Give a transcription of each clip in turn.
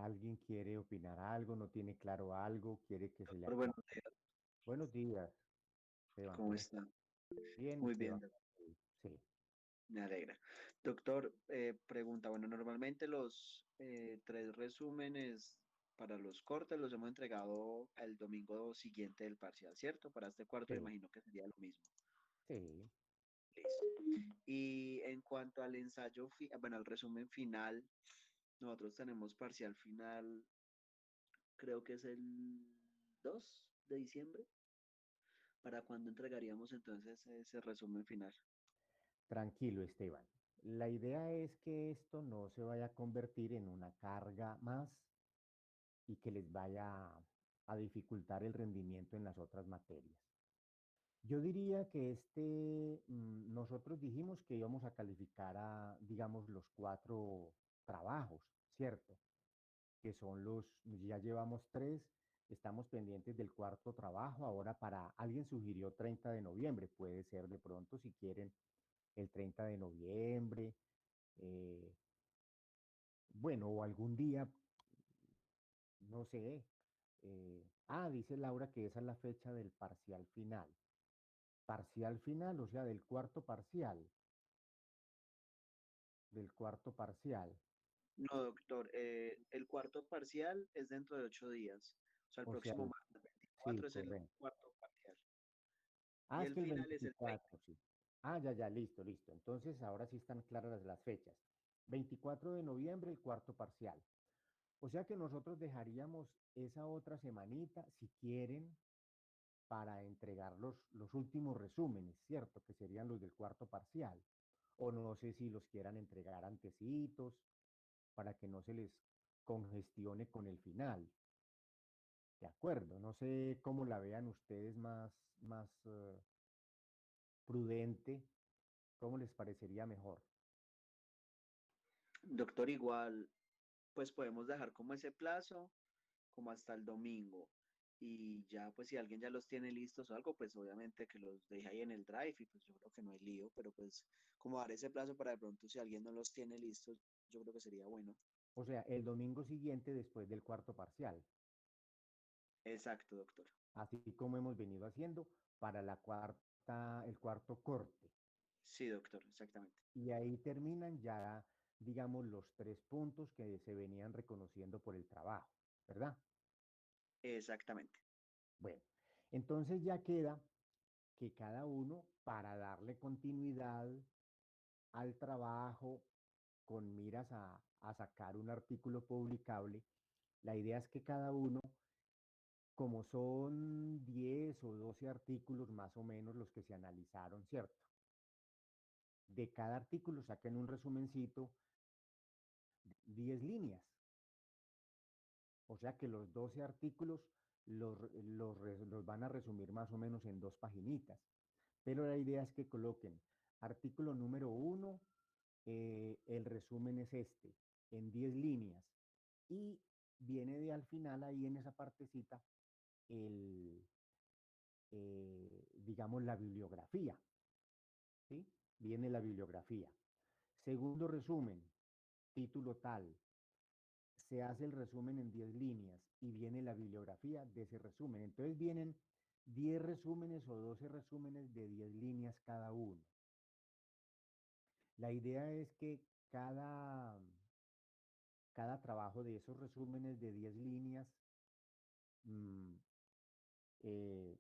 ¿Alguien quiere opinar algo? ¿No tiene claro algo? ¿Quiere que se le Doctor, buenos aclare? días, Buenos días, Esteban, ¿cómo ¿cómo está? está? Bien, Muy Esteban. bien, Sí, sí, me alegra. Doctor, pregunta, bueno, normalmente los tres resúmenes para los cortes los hemos entregado el domingo siguiente del parcial, ¿cierto? Para este cuarto, sí, imagino que sería lo mismo. sí. Listo. Y en cuanto al ensayo, bueno, al resumen final, nosotros tenemos parcial final, creo que es el 2 de diciembre. ¿Para cuándo entregaríamos entonces ese resumen final? Tranquilo, Esteban. La idea es que esto no se vaya a convertir en una carga más y que les vaya a dificultar el rendimiento en las otras materias. Yo diría que nosotros dijimos que íbamos a calificar a, digamos, los cuatro trabajos, ¿cierto? Que son ya llevamos tres, estamos pendientes del cuarto trabajo, ahora alguien sugirió 30 de noviembre, puede ser de pronto si quieren el 30 de noviembre, eh, bueno, o algún día, no sé. Dice Laura que esa es la fecha del parcial final. Parcial final, o sea, del cuarto parcial. No, doctor, el cuarto parcial es dentro de 8 días. O sea, el O sea, próximo martes sí, 24 es el correcto. cuarto parcial. Y Es el que el final es el 24, 20. sí. Ya, listo, listo. Entonces, ahora sí están claras las fechas. 24 de noviembre, el cuarto parcial. O sea que nosotros dejaríamos esa otra semanita, si quieren, para entregar los últimos resúmenes, ¿cierto? Que serían los del cuarto parcial. O no sé si los quieran entregar antecitos, para que no se les congestione con el final. De acuerdo, no sé cómo la vean ustedes más prudente, cómo les parecería mejor. Doctor, igual, pues podemos dejar como ese plazo, como hasta el domingo. Y ya, pues si alguien ya los tiene listos o algo, pues obviamente que los deje ahí en el drive y pues yo creo que no hay lío, pero pues como dar ese plazo para de pronto si alguien no los tiene listos, yo creo que sería bueno. O sea, el domingo siguiente después del cuarto parcial, Exacto, doctor. así como hemos venido haciendo para el cuarto corte. Sí, doctor, exactamente. Y ahí terminan ya, digamos, los tres puntos que se venían reconociendo por el trabajo, ¿verdad? Exactamente. Bueno, entonces ya queda que cada uno, para darle continuidad al trabajo con miras a sacar un artículo publicable, la idea es que cada uno, como son 10 o 12 artículos más o menos los que se analizaron, ¿cierto? De cada artículo saquen un resumencito, 10 líneas. O sea que los 12 artículos los van a resumir más o menos en dos paginitas. Pero la idea es que coloquen artículo número 1, el resumen es este, en 10 líneas. Y viene de al final ahí en esa partecita el, digamos, la bibliografía, ¿sí? Viene la bibliografía. Segundo resumen, título tal, se hace el resumen en 10 líneas y viene la bibliografía de ese resumen. Entonces vienen 10 resúmenes o 12 resúmenes de 10 líneas cada uno. La idea es que cada trabajo de esos resúmenes de 10 líneas, mm, eh,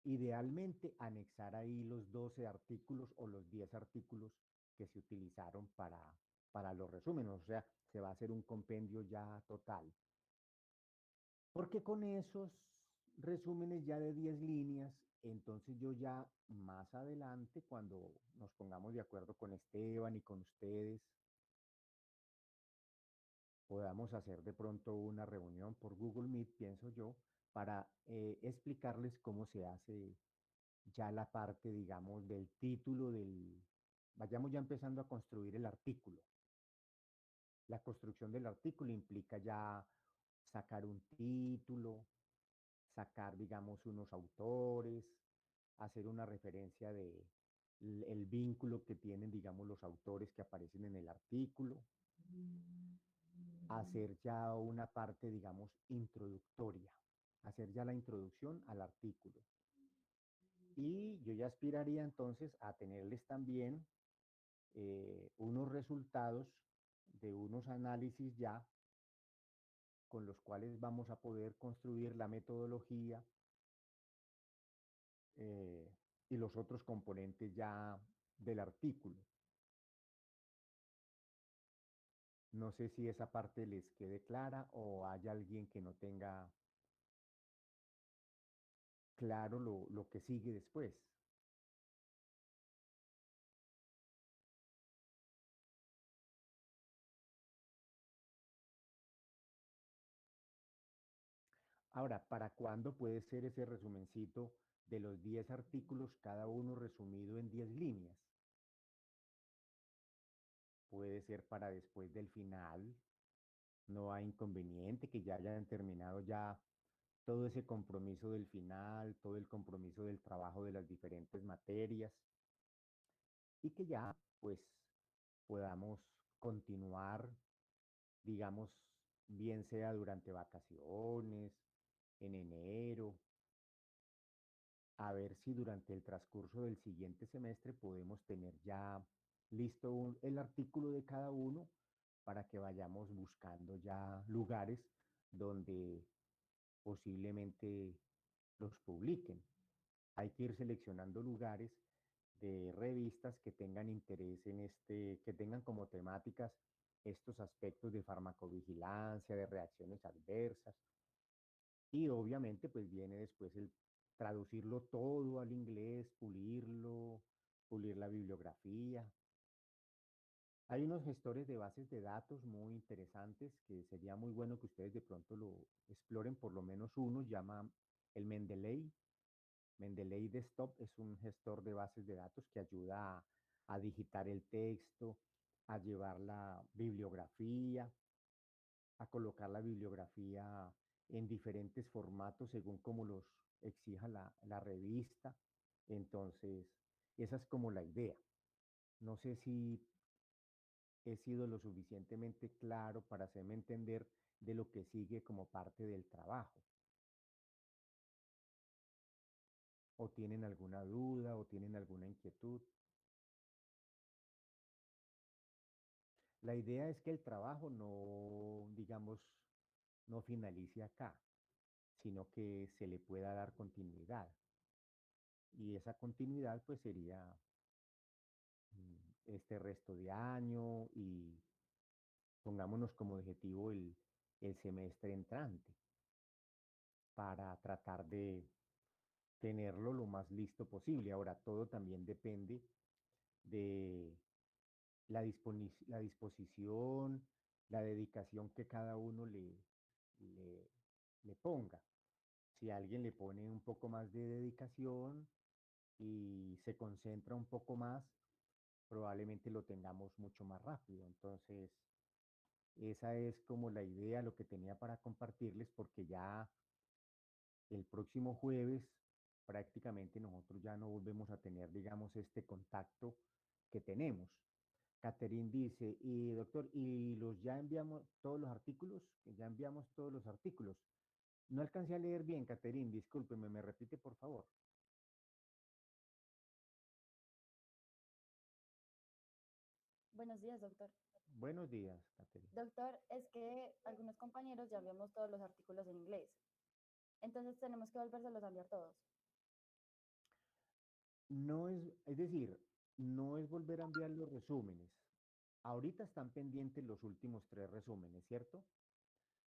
idealmente anexar ahí los 12 artículos o los 10 artículos que se utilizaron para los resúmenes. O sea, se va a hacer un compendio ya total. Porque con esos resúmenes ya de 10 líneas, entonces yo ya más adelante, cuando nos pongamos de acuerdo con Esteban y con ustedes, podamos hacer de pronto una reunión por Google Meet, pienso yo, para explicarles cómo se hace ya la parte, digamos, del título vayamos ya empezando a construir el artículo. La construcción del artículo implica ya sacar un título, sacar, digamos, unos autores, hacer una referencia de el vínculo que tienen, digamos, los autores que aparecen en el artículo. hacer ya una parte, digamos, introductoria, hacer ya la introducción al artículo. Y yo ya aspiraría entonces a tenerles también unos resultados de unos análisis ya con los cuales vamos a poder construir la metodología eh, y los otros componentes ya del artículo. No sé si esa parte les quede clara o hay alguien que no tenga claro lo que sigue después. Ahora, ¿para cuándo puede ser ese resumencito de los 10 artículos, cada uno resumido en 10 líneas? Puede ser para después del final, no hay inconveniente que ya hayan terminado ya todo ese compromiso del final, todo el compromiso del trabajo de las diferentes materias y que ya pues podamos continuar, digamos, bien sea durante vacaciones, en enero, a ver si durante el transcurso del siguiente semestre podemos tener ya listo el artículo de cada uno para que vayamos buscando ya lugares donde posiblemente los publiquen. Hay que ir seleccionando lugares de revistas que tengan interés en que tengan como temáticas estos aspectos de farmacovigilancia, de reacciones adversas. Y obviamente pues viene después el traducirlo todo al inglés, pulirlo, pulir la bibliografía. Hay unos gestores de bases de datos muy interesantes que sería muy bueno que ustedes de pronto lo exploren, por lo menos uno, llama el Mendeley. Mendeley Desktop es un gestor de bases de datos que ayuda a digitar el texto, a llevar la bibliografía, a colocar la bibliografía en diferentes formatos según como los exija la revista. Entonces, esa es como la idea. No sé si he sido lo suficientemente claro para hacerme entender de lo que sigue como parte del trabajo. O tienen alguna duda o tienen alguna inquietud. La idea es que el trabajo no, digamos, no finalice acá, sino que se le pueda dar continuidad. Y esa continuidad pues sería este resto de año y pongámonos como objetivo el semestre entrante para tratar de tenerlo lo más listo posible. Ahora, todo también depende de la disposición, la dedicación que cada uno le, le ponga. Si alguien le pone un poco más de dedicación y se concentra un poco más, probablemente lo tengamos mucho más rápido. Entonces, esa es como la idea, lo que tenía para compartirles, porque ya el próximo jueves prácticamente nosotros ya no volvemos a tener, digamos, este contacto que tenemos. Catherine dice, y doctor, ¿y los ya enviamos todos los artículos? Ya enviamos todos los artículos. No alcancé a leer bien, Catherine, discúlpeme, ¿me repite por favor? Buenos días, doctor. Buenos días, Catherine. Doctor, es que algunos compañeros ya enviamos todos los artículos en inglés. Entonces tenemos que volvérselos a enviar todos. No es decir, no es volver a enviar los resúmenes. Ahorita están pendientes los últimos 3 resúmenes, ¿cierto?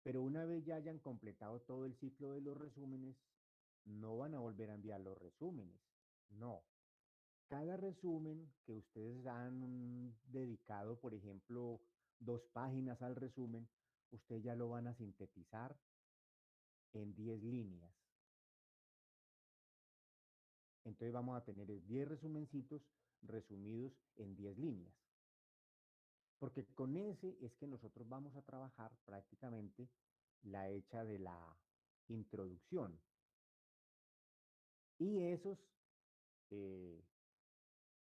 Pero una vez ya hayan completado todo el ciclo de los resúmenes, no van a volver a enviar los resúmenes. No. Cada resumen que ustedes han dedicado, por ejemplo, 2 páginas al resumen, ustedes ya lo van a sintetizar en 10 líneas. Entonces vamos a tener 10 resumencitos resumidos en 10 líneas. Porque con ese es que nosotros vamos a trabajar prácticamente la hecha de la introducción. Y eh,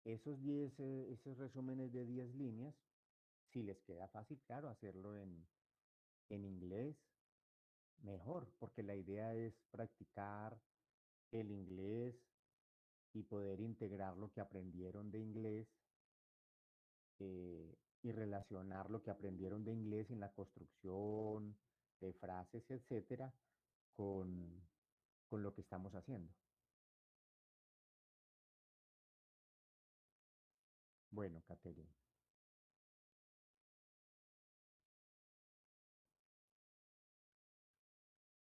esos resúmenes de 10 líneas, si les queda fácil, claro, hacerlo en inglés, mejor, porque la idea es practicar el inglés y poder integrar lo que aprendieron de inglés y relacionar lo que aprendieron de inglés en la construcción de frases, etcétera, con, con lo que estamos haciendo. Bueno, Catherine.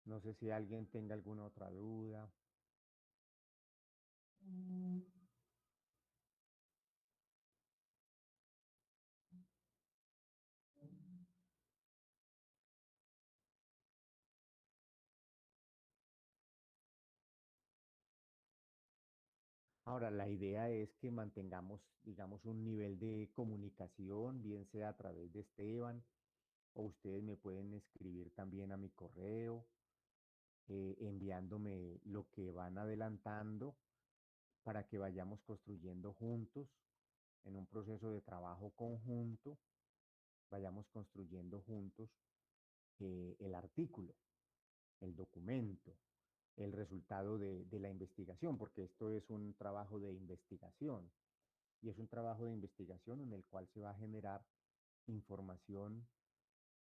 No sé si alguien tenga alguna otra duda. Ahora, la idea es que mantengamos, digamos, un nivel de comunicación, bien sea a través de Esteban, o ustedes me pueden escribir también a mi correo, enviándome lo que van adelantando para que vayamos construyendo juntos, en un proceso de trabajo conjunto, vayamos construyendo juntos el artículo, el documento, el resultado de la investigación, porque esto es un trabajo de investigación y es un trabajo de investigación en el cual se va a generar información,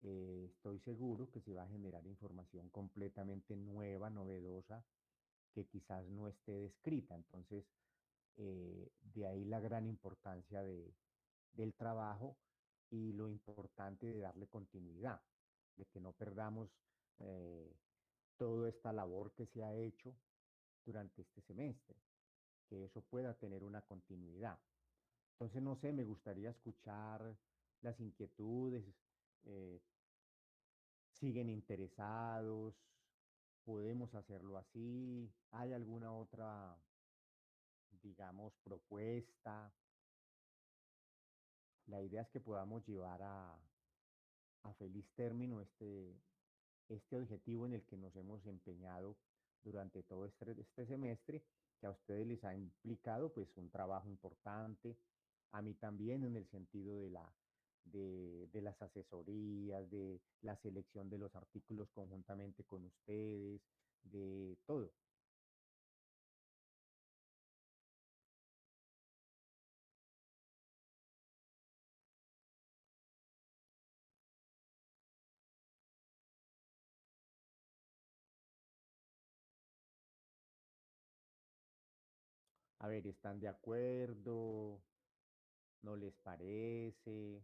estoy seguro que se va a generar información completamente nueva, novedosa, que quizás no esté descrita. Entonces, de ahí la gran importancia del trabajo y lo importante de darle continuidad, de que no perdamos eh, toda esta labor que se ha hecho durante este semestre, que eso pueda tener una continuidad. Entonces, no sé, me gustaría escuchar las inquietudes, eh, siguen interesados, podemos hacerlo así, ¿hay alguna otra, digamos, propuesta? La idea es que podamos llevar a feliz término este objetivo en el que nos hemos empeñado durante todo este semestre, que a ustedes les ha implicado pues un trabajo importante, a mí también en el sentido de las asesorías, de la selección de los artículos conjuntamente con ustedes, de todo. A ver, ¿están de acuerdo? ¿No les parece?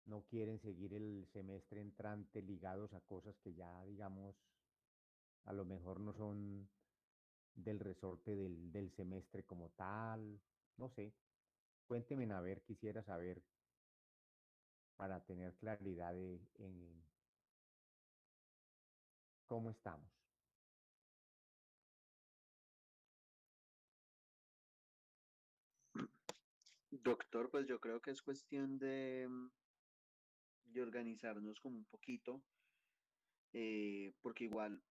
¿No quieren seguir el semestre entrante ligados a cosas que ya, digamos, a lo mejor no son del resorte del semestre como tal? No sé, cuéntenme a ver, quisiera saber para tener claridad en cómo estamos. Doctor, pues yo creo que es cuestión de organizarnos como un poquito, porque igual,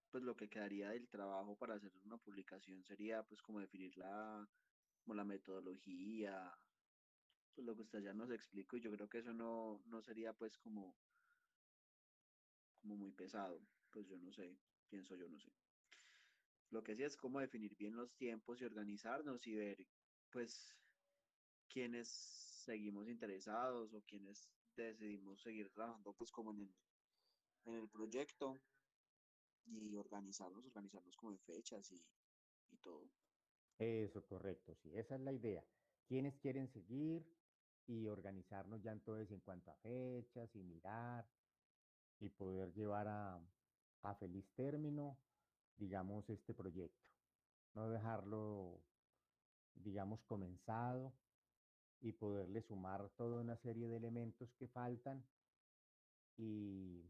pues lo que quedaría del trabajo para hacer una publicación sería pues como definir como la metodología, pues lo que usted ya nos explicó, y yo creo que eso no sería pues como muy pesado, pues yo no sé, pienso yo no sé. Lo que sí es como definir bien los tiempos y organizarnos y ver pues quiénes seguimos interesados o quiénes decidimos seguir trabajando pues como en el proyecto y organizarnos como en fechas y todo. Eso, correcto, sí, esa es la idea. ¿Quiénes quieren seguir y organizarnos ya entonces en cuanto a fechas y mirar y poder llevar a feliz término, digamos, este proyecto? No dejarlo, digamos, comenzado y poderle sumar toda una serie de elementos que faltan y,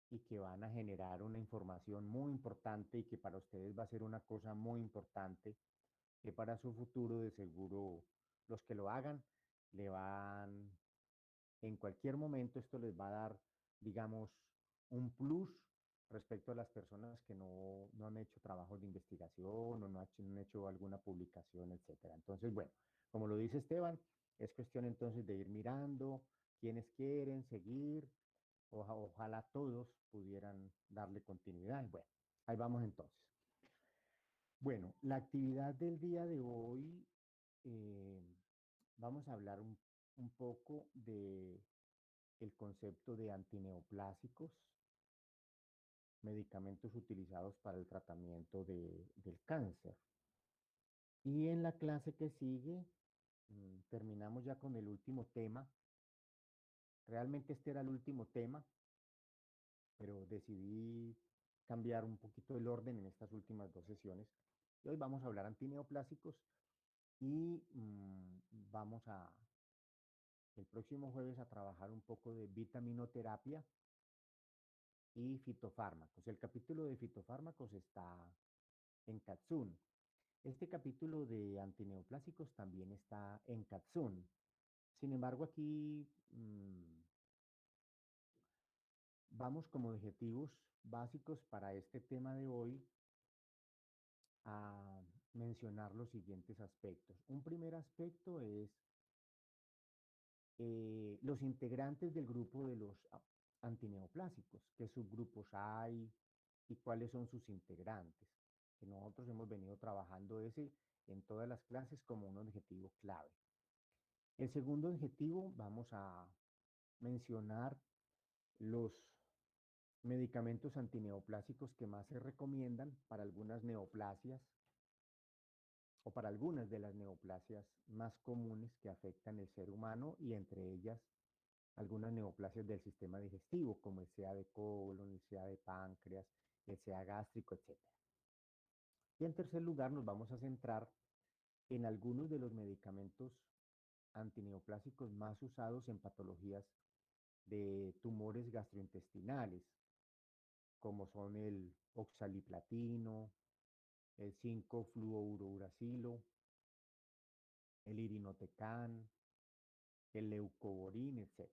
y que van a generar una información muy importante y que para ustedes va a ser una cosa muy importante, que para su futuro de seguro los que lo hagan le van, en cualquier momento esto les va a dar, digamos, un plus respecto a las personas que no han hecho trabajos de investigación o no han hecho alguna publicación, etcétera. Entonces, bueno, como lo dice Esteban, Es cuestión entonces de ir mirando quiénes quieren seguir. Ojalá todos pudieran darle continuidad. Bueno, ahí vamos entonces. Bueno, la actividad del día de hoy, eh, vamos a hablar un poco de el concepto de antineoplásicos, medicamentos utilizados para el tratamiento del cáncer. Y en la clase que sigue, terminamos ya con el último tema. Realmente este era el último tema, pero decidí cambiar un poquito el orden en estas últimas dos sesiones. Y hoy vamos a hablar antineoplásicos y vamos el próximo jueves a trabajar un poco de vitaminoterapia y fitofármacos. El capítulo de fitofármacos está en Katsun. Este capítulo de antineoplásicos también está en Katsun. Sin embargo, aquí vamos como objetivos básicos para este tema de hoy a mencionar los siguientes aspectos. Un primer aspecto es los integrantes del grupo de los antineoplásicos, qué subgrupos hay y cuáles son sus integrantes. Que nosotros hemos venido trabajando ese en todas las clases como un objetivo clave. El segundo objetivo, vamos a mencionar los medicamentos antineoplásicos que más se recomiendan para algunas neoplasias o para algunas de las neoplasias más comunes que afectan el ser humano y entre ellas algunas neoplasias del sistema digestivo, como el SEA de colon, el SEA de páncreas, el SEA gástrico, etc. Y en tercer lugar nos vamos a centrar en algunos de los medicamentos antineoplásicos más usados en patologías de tumores gastrointestinales, como son el oxaliplatino, el 5-fluorouracilo, el irinotecan, el leucovorin, etc.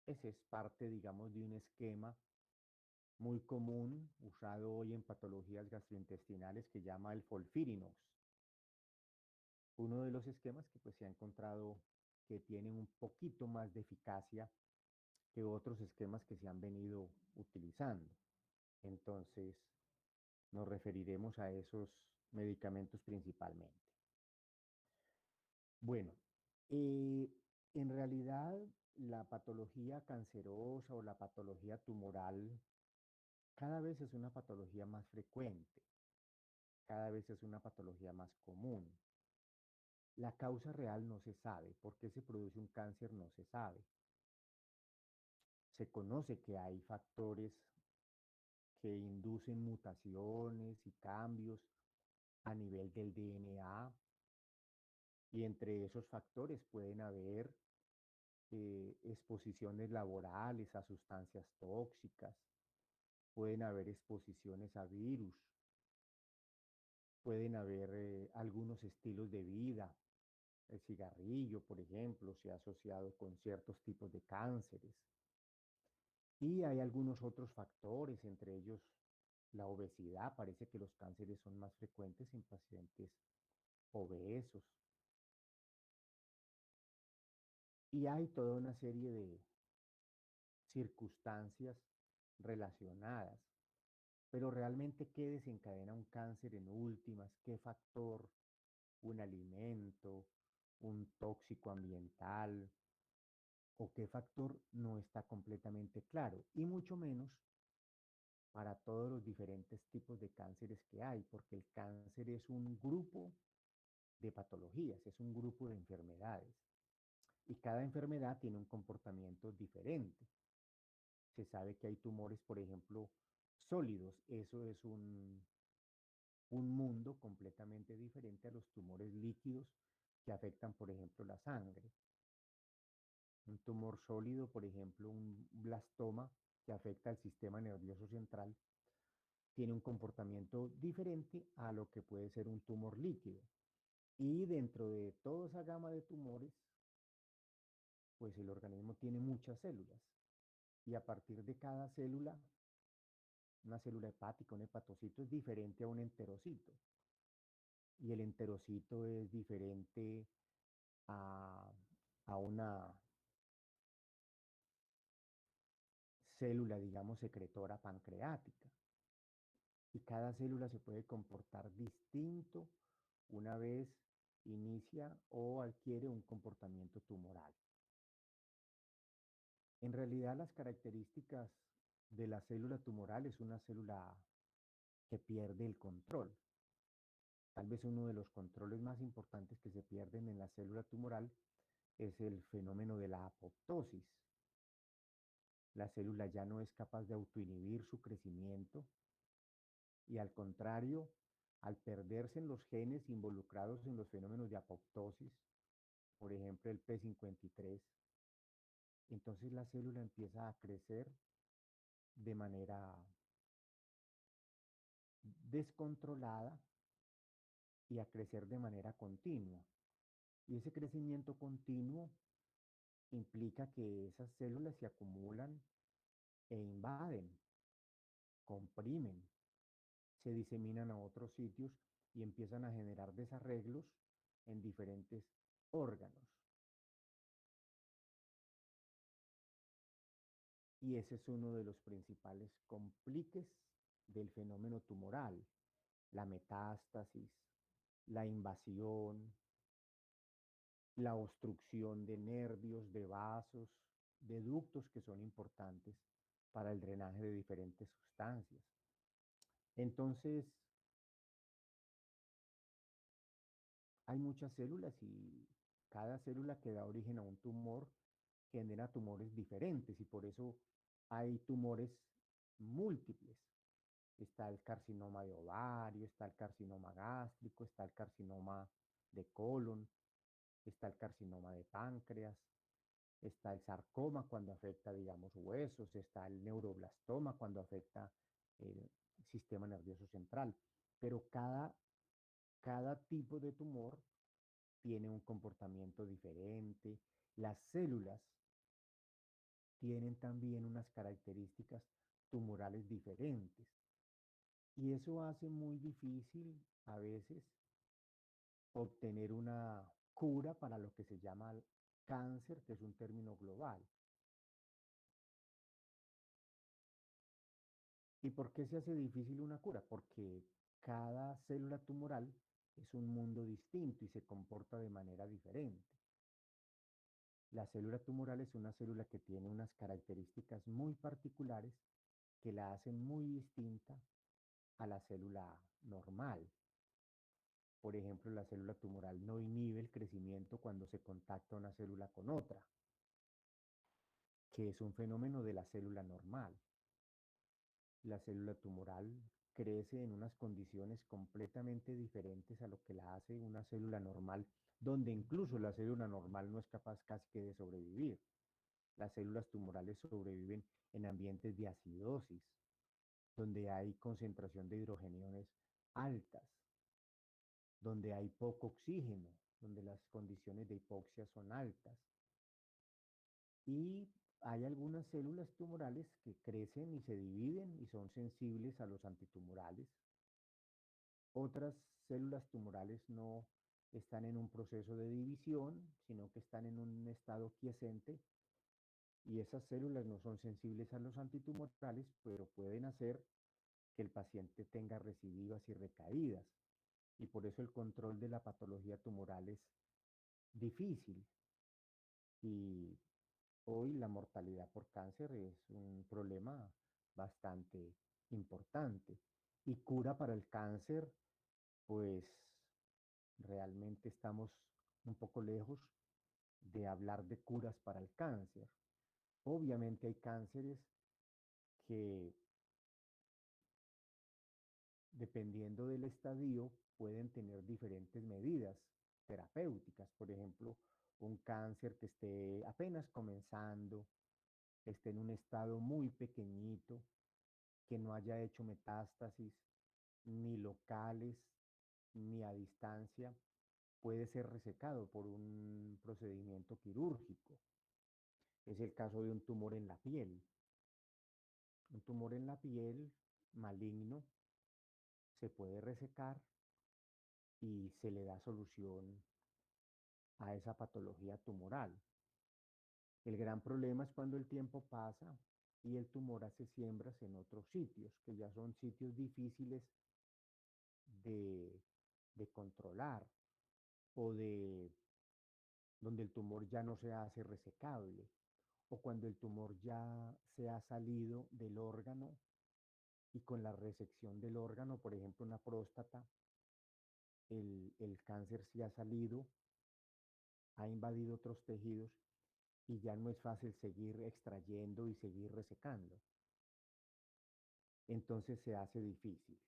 Ese es parte, digamos, de un esquema muy común usado hoy en patologías gastrointestinales que llama el Folfirinox. Uno de los esquemas que pues se ha encontrado que tienen un poquito más de eficacia que otros esquemas que se han venido utilizando. Entonces, nos referiremos a esos medicamentos principalmente. Bueno, en realidad la patología cancerosa o la patología tumoral cada vez es una patología más frecuente, cada vez es una patología más común. La causa real no se sabe, por qué se produce un cáncer no se sabe. Se conoce que hay factores que inducen mutaciones y cambios a nivel del DNA y entre esos factores pueden haber exposiciones laborales a sustancias tóxicas, pueden haber exposiciones a virus, pueden haber algunos estilos de vida. El cigarrillo, por ejemplo, se ha asociado con ciertos tipos de cánceres. Y hay algunos otros factores, entre ellos la obesidad. Parece que los cánceres son más frecuentes en pacientes obesos. Y hay toda una serie de circunstancias relacionadas. Pero realmente, ¿qué desencadena un cáncer en últimas? ¿Qué factor? ¿Un alimento? ¿Un tóxico ambiental? ¿O qué factor? No está completamente claro. Y mucho menos para todos los diferentes tipos de cánceres que hay, porque el cáncer es un grupo de patologías, es un grupo de enfermedades. Y cada enfermedad tiene un comportamiento diferente. Se sabe que hay tumores, por ejemplo, sólidos. Eso es un mundo completamente diferente a los tumores líquidos que afectan, por ejemplo, la sangre. Un tumor sólido, por ejemplo, un blastoma que afecta al sistema nervioso central, tiene un comportamiento diferente a lo que puede ser un tumor líquido. Y dentro de toda esa gama de tumores, pues el organismo tiene muchas células. Y a partir de cada célula, una célula hepática, un hepatocito es diferente a un enterocito. Y el enterocito es diferente a, a una célula, digamos, secretora pancreática. Y cada célula se puede comportar distinto una vez inicia o adquiere un comportamiento tumoral. En realidad, las características de la célula tumoral es una célula que pierde el control. Tal vez uno de los controles más importantes que se pierden en la célula tumoral es el fenómeno de la apoptosis. La célula ya no es capaz de autoinhibir su crecimiento y al contrario, al perderse en los genes involucrados en los fenómenos de apoptosis, por ejemplo el P53, entonces la célula empieza a crecer de manera descontrolada y a crecer de manera continua. Y ese crecimiento continuo implica que esas células se acumulan e invaden, comprimen, se diseminan a otros sitios y empiezan a generar desarreglos en diferentes órganos. Y ese es uno de los principales compliques del fenómeno tumoral, la metástasis, la invasión, la obstrucción de nervios, de vasos, de ductos que son importantes para el drenaje de diferentes sustancias. Entonces, hay muchas células y cada célula que da origen a un tumor genera tumores diferentes y por eso hay tumores múltiples. Está el carcinoma de ovario, está el carcinoma gástrico, está el carcinoma de colon, está el carcinoma de páncreas, está el sarcoma cuando afecta, digamos, huesos, está el neuroblastoma cuando afecta el sistema nervioso central. Pero cada tipo de tumor tiene un comportamiento diferente. Las células tienen también unas características tumorales diferentes. Y eso hace muy difícil a veces obtener una cura para lo que se llama cáncer, que es un término global. ¿Y por qué se hace difícil una cura? Porque cada célula tumoral es un mundo distinto y se comporta de manera diferente. La célula tumoral es una célula que tiene unas características muy particulares que la hacen muy distinta a la célula normal. Por ejemplo, la célula tumoral no inhibe el crecimiento cuando se contacta una célula con otra, que es un fenómeno de la célula normal. La célula tumoral crece en unas condiciones completamente diferentes a lo que la hace una célula normal, donde incluso la célula normal no es capaz casi que de sobrevivir. Las células tumorales sobreviven en ambientes de acidosis, donde hay concentración de hidrogeniones altas, donde hay poco oxígeno, donde las condiciones de hipoxia son altas. Y hay algunas células tumorales que crecen y se dividen y son sensibles a los antitumorales. Otras células tumorales no están en un proceso de división, sino que están en un estado quiescente y esas células no son sensibles a los antitumorales, pero pueden hacer que el paciente tenga recidivas y recaídas. Y por eso el control de la patología tumoral es difícil. Y hoy la mortalidad por cáncer es un problema bastante importante. Y cura para el cáncer, pues realmente estamos un poco lejos de hablar de curas para el cáncer. Obviamente hay cánceres que, dependiendo del estadio, pueden tener diferentes medidas terapéuticas. Por ejemplo, un cáncer que esté apenas comenzando, esté en un estado muy pequeñito, que no haya hecho metástasis ni locales ni a distancia, puede ser resecado por un procedimiento quirúrgico. Es el caso de un tumor en la piel. Un tumor en la piel maligno se puede resecar y se le da solución a esa patología tumoral. El gran problema es cuando el tiempo pasa y el tumor hace siembras en otros sitios, que ya son sitios difíciles de, de controlar o de donde el tumor ya no se hace resecable o cuando el tumor ya se ha salido del órgano y con la resección del órgano, por ejemplo, una próstata, el cáncer se ha salido, ha invadido otros tejidos y ya no es fácil seguir extrayendo y seguir resecando. Entonces se hace difícil.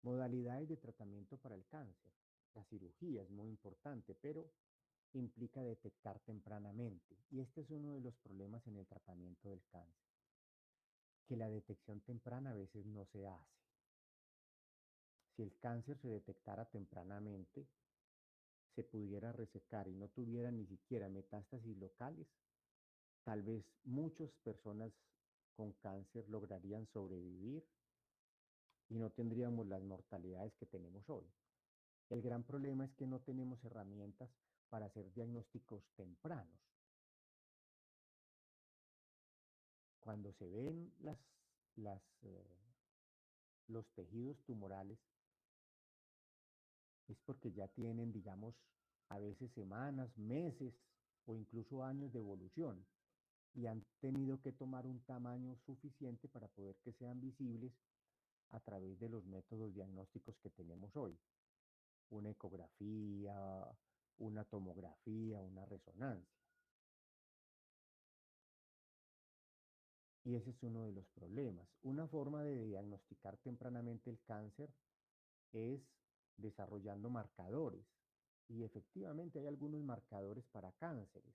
Modalidades de tratamiento para el cáncer. La cirugía es muy importante, pero implica detectar tempranamente. Y este es uno de los problemas en el tratamiento del cáncer, que la detección temprana a veces no se hace. Si el cáncer se detectara tempranamente, se pudiera resecar y no tuviera ni siquiera metástasis locales, tal vez muchas personas con cáncer lograrían sobrevivir y no tendríamos las mortalidades que tenemos hoy. El gran problema es que no tenemos herramientas para hacer diagnósticos tempranos. Cuando se ven las, los tejidos tumorales es porque ya tienen, digamos, a veces semanas, meses o incluso años de evolución y han tenido que tomar un tamaño suficiente para poder que sean visibles a través de los métodos diagnósticos que tenemos hoy. Una ecografía, una tomografía, una resonancia. Y ese es uno de los problemas. Una forma de diagnosticar tempranamente el cáncer es desarrollando marcadores. Y efectivamente hay algunos marcadores para cánceres.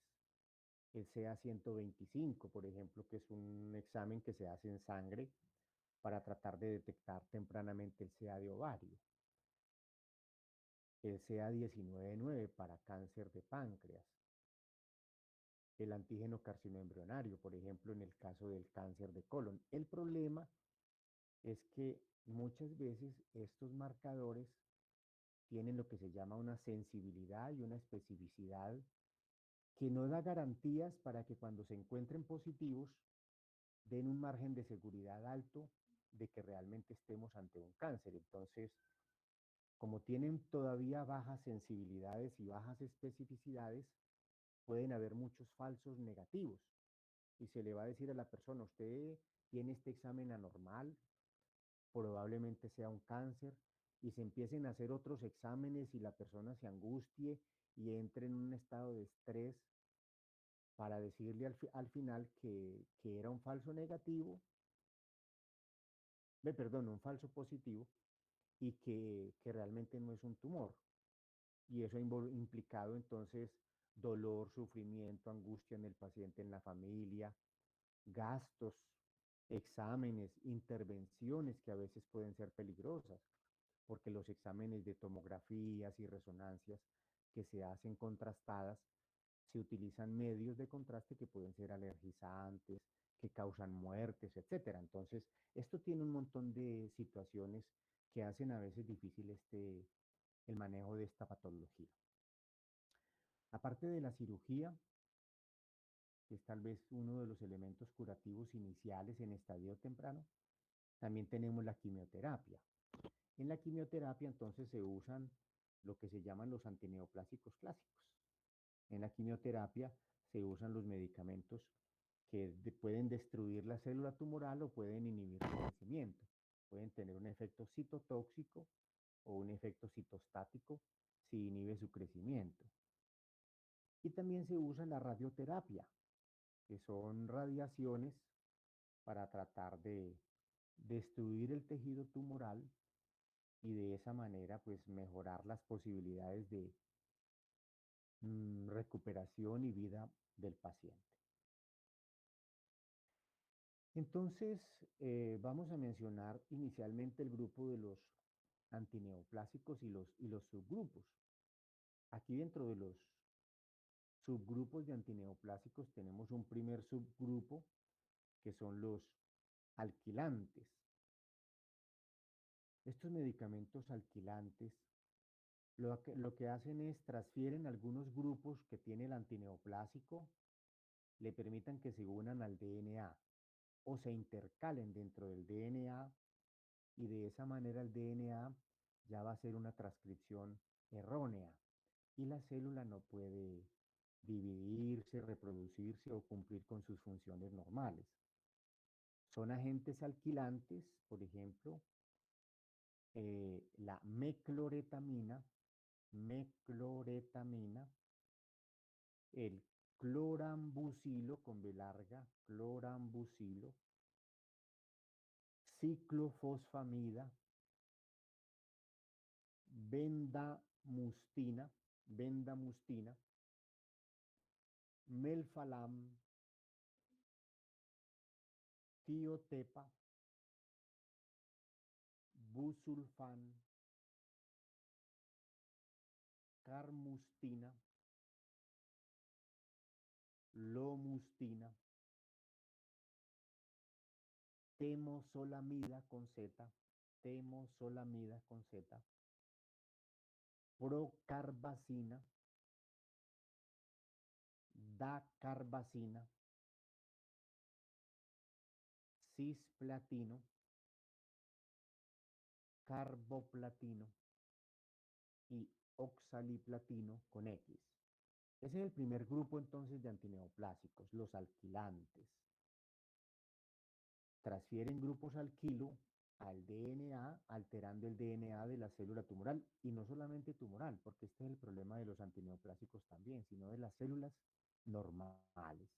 El CA-125, por ejemplo, que es un examen que se hace en sangre para tratar de detectar tempranamente el CA de ovario. El CA-19-9 para cáncer de páncreas. El antígeno carcinoembrionario, por ejemplo, en el caso del cáncer de colon. El problema es que muchas veces estos marcadores tienen lo que se llama una sensibilidad y una especificidad que no da garantías para que cuando se encuentren positivos den un margen de seguridad alto de que realmente estemos ante un cáncer. Entonces, como tienen todavía bajas sensibilidades y bajas especificidades, pueden haber muchos falsos negativos. Y se le va a decir a la persona, usted tiene este examen anormal, probablemente sea un cáncer, y se empiecen a hacer otros exámenes y la persona se angustie y entre en un estado de estrés para decirle al final que era un falso negativo, perdón, un falso positivo, y que realmente no es un tumor. Y eso ha implicado entonces dolor, sufrimiento, angustia en el paciente, en la familia, gastos, exámenes, intervenciones que a veces pueden ser peligrosas, porque los exámenes de tomografías y resonancias que se hacen contrastadas, se utilizan medios de contraste que pueden ser alergizantes, que causan muertes, etcétera. Entonces, esto tiene un montón de situaciones que hacen a veces difícil el manejo de esta patología. Aparte de la cirugía, que es tal vez uno de los elementos curativos iniciales en estadio temprano, también tenemos la quimioterapia. En la quimioterapia entonces se usan lo que se llaman los antineoplásicos clásicos. En la quimioterapia se usan los medicamentos que pueden destruir la célula tumoral o pueden inhibir su crecimiento. Pueden tener un efecto citotóxico o un efecto citostático si inhibe su crecimiento. Y también se usa la radioterapia, que son radiaciones para tratar de destruir el tejido tumoral y de esa manera pues mejorar las posibilidades de recuperación y vida del paciente. Entonces, vamos a mencionar inicialmente el grupo de los antineoplásicos y los subgrupos. Aquí dentro de los subgrupos de antineoplásicos tenemos un primer subgrupo que son los alquilantes. Estos medicamentos alquilantes Lo que hacen es transfieren algunos grupos que tiene el antineoplásico, le permitan que se unan al DNA o se intercalen dentro del DNA y de esa manera el DNA ya va a ser una transcripción errónea y la célula no puede dividirse, reproducirse o cumplir con sus funciones normales. Son agentes alquilantes, por ejemplo, la mecloretamina, el clorambucilo con B larga, clorambucilo, ciclofosfamida, bendamustina, melfalam, tiotepa, busulfán, carmustina, lomustina, temozolomida con Z, procarbacina, dacarbacina, cisplatino, carboplatino y oxaliplatino con X. Ese es el primer grupo entonces de antineoplásicos, los alquilantes. Transfieren grupos alquilo al DNA, alterando el DNA de la célula tumoral, y no solamente tumoral, porque este es el problema de los antineoplásicos también, sino de las células normales.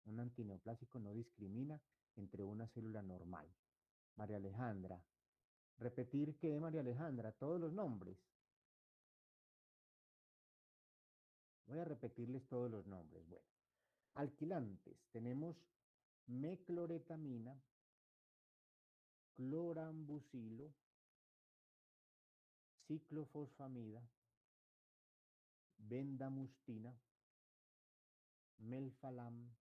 Un antineoplásico no discrimina entre una célula normal. María Alejandra, repetir qué, María Alejandra, todos los nombres. Voy a repetirles todos los nombres. Bueno, alquilantes, tenemos mecloretamina, clorambucilo, ciclofosfamida, bendamustina, melfalam,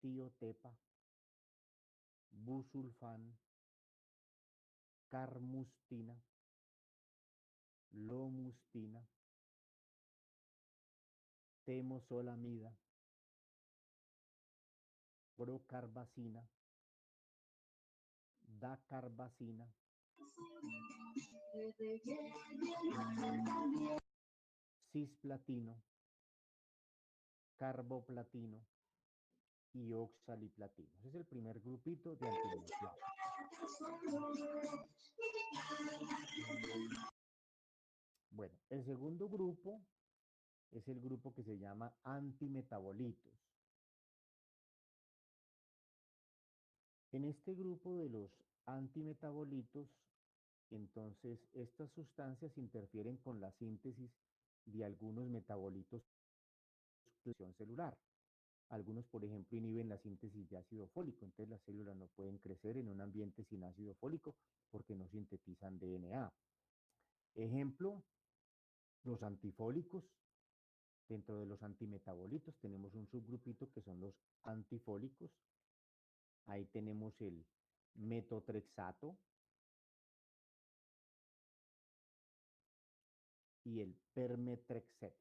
tiotepa, busulfán, carmustina, lomustina, temozolomida, procarbacina, dacarbacina, cisplatino, carboplatino y oxaliplatino. Ese es el primer grupito de antineoplásicos. Bueno, el segundo grupo es el grupo que se llama antimetabolitos. En este grupo de los antimetabolitos, entonces, estas sustancias interfieren con la síntesis de algunos metabolitos de función celular. Algunos, por ejemplo, inhiben la síntesis de ácido fólico, entonces las células no pueden crecer en un ambiente sin ácido fólico porque no sintetizan DNA. Ejemplo, los antifólicos. Dentro de los antimetabolitos tenemos un subgrupito que son los antifólicos. Ahí tenemos el metotrexato y el permetrexet.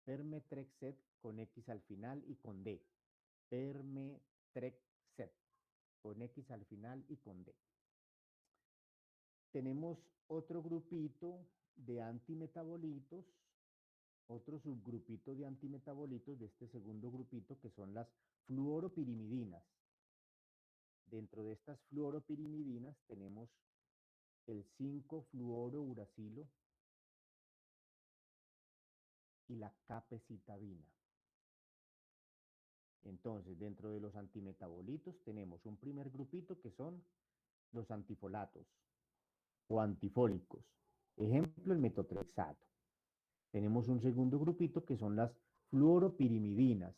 Permetrexet con X al final y con D. Permetrexet con X al final y con D. Tenemos otro grupito de antimetabolitos, otro subgrupito de antimetabolitos de este segundo grupito que son las fluoropirimidinas. Dentro de estas fluoropirimidinas tenemos el 5-fluorouracilo y la capecitabina. Entonces, dentro de los antimetabolitos tenemos un primer grupito que son los antifolatos o antifólicos. Ejemplo, el metotrexato. Tenemos un segundo grupito que son las fluoropirimidinas.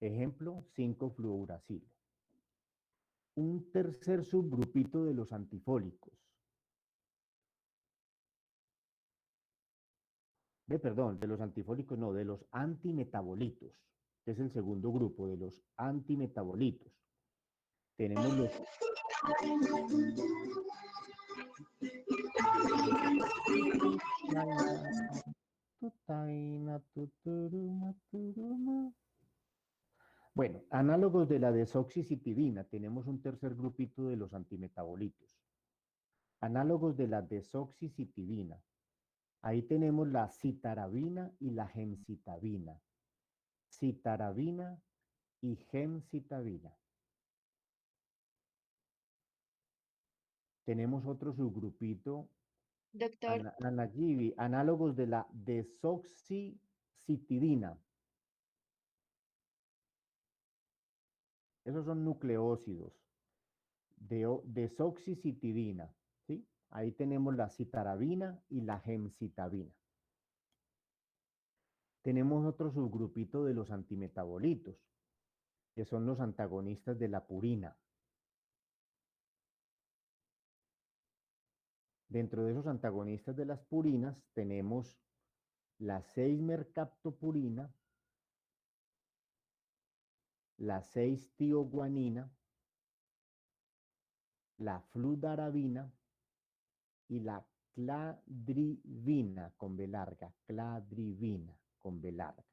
Ejemplo, 5-fluoracilo. Un tercer subgrupito de los antifólicos. Perdón, de los antifólicos no, de los antimetabolitos, que es el segundo grupo de los antimetabolitos. Tenemos los La, la, tutaina, tuturuma, turuma. Bueno, análogos de la desoxicitidina, tenemos un tercer grupito de los antimetabolitos. Análogos de la desoxicitidina, ahí tenemos la citarabina y la gemcitabina. Citarabina y gemcitabina. Tenemos otro subgrupito, Doctor, Anayibi, análogos de la desoxicitidina. Esos son nucleócidos. Desoxicitidina, ¿sí? Ahí tenemos la citarabina y la gemcitabina. Tenemos otro subgrupito de los antimetabolitos, que son los antagonistas de la purina. Dentro de esos antagonistas de las purinas tenemos la 6-mercaptopurina, la 6-tioguanina, la fludarabina y la cladribina con B larga, cladribina con B larga.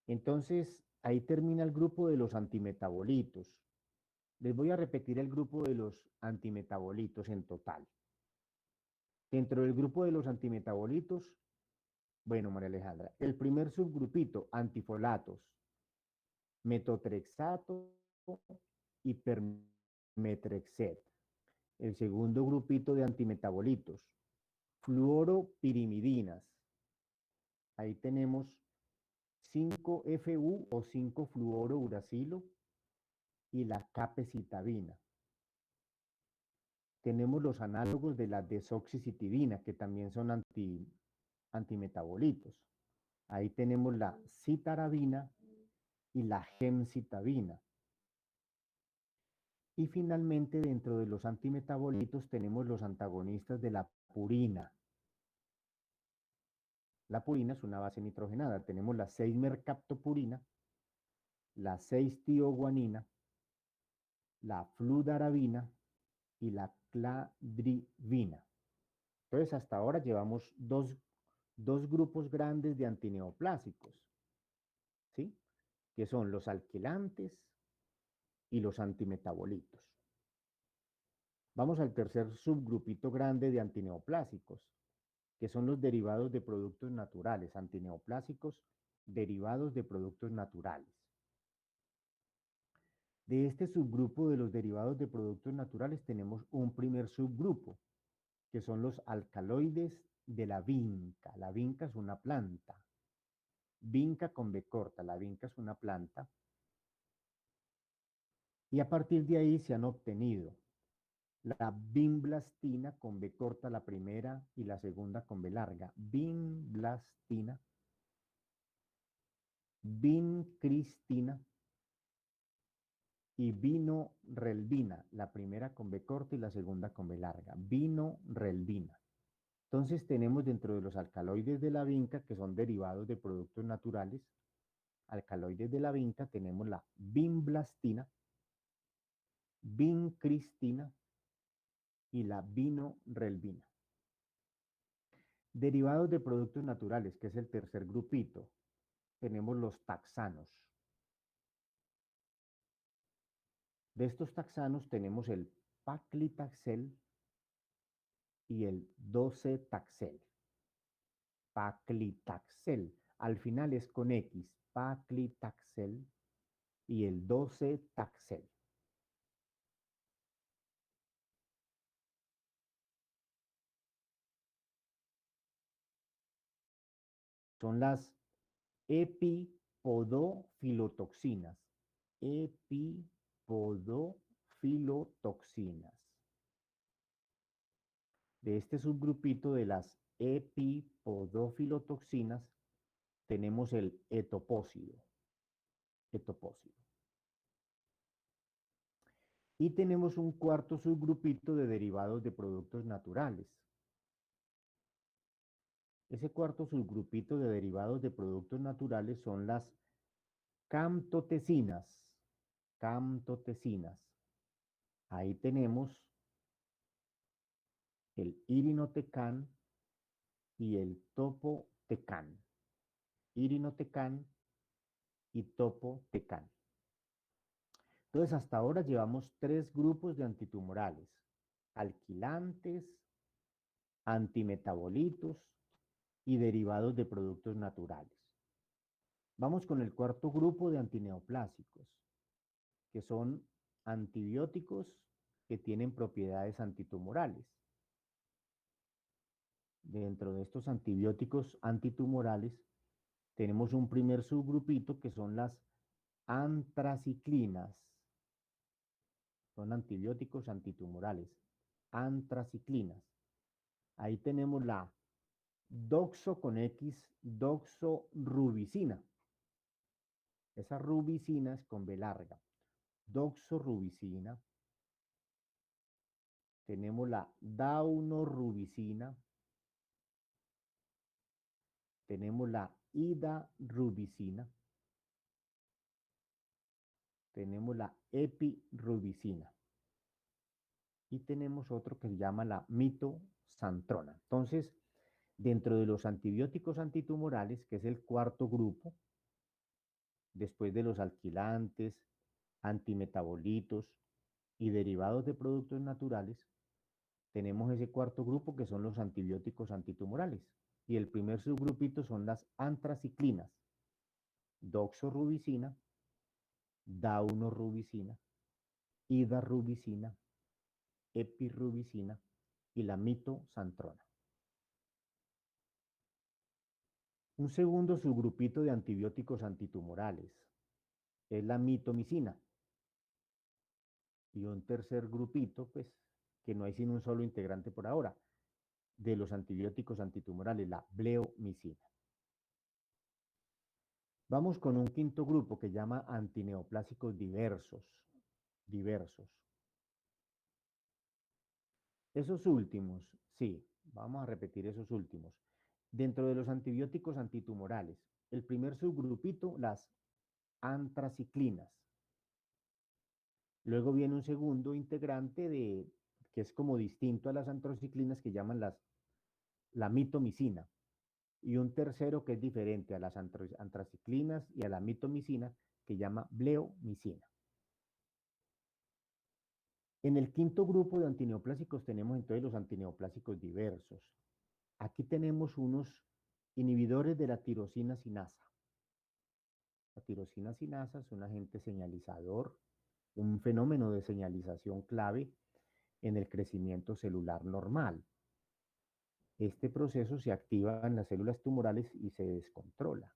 Entonces, ahí termina el grupo de los antimetabolitos. Les voy a repetir el grupo de los antimetabolitos en total. Dentro del grupo de los antimetabolitos, bueno, María Alejandra, el primer subgrupito, antifolatos, metotrexato y permetrexet. El segundo grupito de antimetabolitos, fluoropirimidinas. Ahí tenemos 5-FU o 5-fluorouracilo y la capecitabina. Tenemos los análogos de la desoxicitidina, que también son antimetabolitos. Ahí tenemos la citarabina y la gemcitabina. Y finalmente, dentro de los antimetabolitos tenemos los antagonistas de la purina. La purina es una base nitrogenada. Tenemos la 6-mercaptopurina, la 6-tioguanina, la fludarabina y la cladribina. Entonces, hasta ahora llevamos dos grupos grandes de antineoplásicos, ¿sí? Que son los alquilantes y los antimetabolitos. Vamos al tercer subgrupito grande de antineoplásicos, que son los derivados de productos naturales, antineoplásicos derivados de productos naturales. De este subgrupo de los derivados de productos naturales tenemos un primer subgrupo, que son los alcaloides de la vinca. La vinca es una planta. Vinca con B corta, la vinca es una planta. Y a partir de ahí se han obtenido la vinblastina con B corta la primera y la segunda con B larga. Vinblastina, vincristina y vinorelbina, la primera con B corta y la segunda con B larga. Vinorelbina. Entonces tenemos dentro de los alcaloides de la vinca, que son derivados de productos naturales, alcaloides de la vinca, tenemos la vinblastina, vincristina y la vinorelbina. Derivados de productos naturales, que es el tercer grupito, tenemos los taxanos. De estos taxanos tenemos el paclitaxel y el docetaxel. Paclitaxel, al final es con X, paclitaxel y el docetaxel. Son las epipodofilotoxinas. Epipodofilotoxinas. De este subgrupito de las epipodofilotoxinas tenemos el etopósido. Etopósido. Y tenemos un cuarto subgrupito de derivados de productos naturales. Ese cuarto subgrupito de derivados de productos naturales son las camtotecinas. Camtotecinas. Ahí tenemos el irinotecan y el topotecan. Irinotecan y topotecan. Entonces, hasta ahora llevamos 3 grupos de antitumorales: alquilantes, antimetabolitos y derivados de productos naturales. Vamos con el cuarto grupo de antineoplásicos, que son antibióticos que tienen propiedades antitumorales. Dentro de estos antibióticos antitumorales tenemos un primer subgrupito que son las antraciclinas. Son antibióticos antitumorales, antraciclinas. Ahí tenemos la doxo con X, doxorubicina. Esa rubicina es con B larga. Doxorubicina. Tenemos la daunorubicina. Tenemos la idarubicina. Tenemos la epirubicina. Y tenemos otro que se llama la mitosantrona. Entonces, dentro de los antibióticos antitumorales, que es el cuarto grupo, después de los alquilantes, antimetabolitos y derivados de productos naturales, tenemos ese cuarto grupo que son los antibióticos antitumorales. Y el primer subgrupito son las antraciclinas: doxorubicina, daunorubicina, idarubicina, epirubicina y la mitosantrona. Un segundo subgrupito de antibióticos antitumorales es la mitomicina. Y un tercer grupito, pues, que no hay sino un solo integrante por ahora, de los antibióticos antitumorales, la bleomicina. Vamos con un quinto grupo que llama antineoplásicos diversos. Esos últimos, sí, vamos a repetir esos últimos. Dentro de los antibióticos antitumorales, el primer subgrupito, las antraciclinas. Luego viene un segundo integrante que es como distinto a las antraciclinas, que llaman la mitomicina. Y un tercero que es diferente a las antraciclinas y a la mitomicina, que llama bleomicina. En el quinto grupo de antineoplásicos tenemos entonces los antineoplásicos diversos. Aquí tenemos unos inhibidores de la tirosina sinasa. La tirosina sinasa es un agente señalizador, un fenómeno de señalización clave en el crecimiento celular normal. Este proceso se activa en las células tumorales y se descontrola.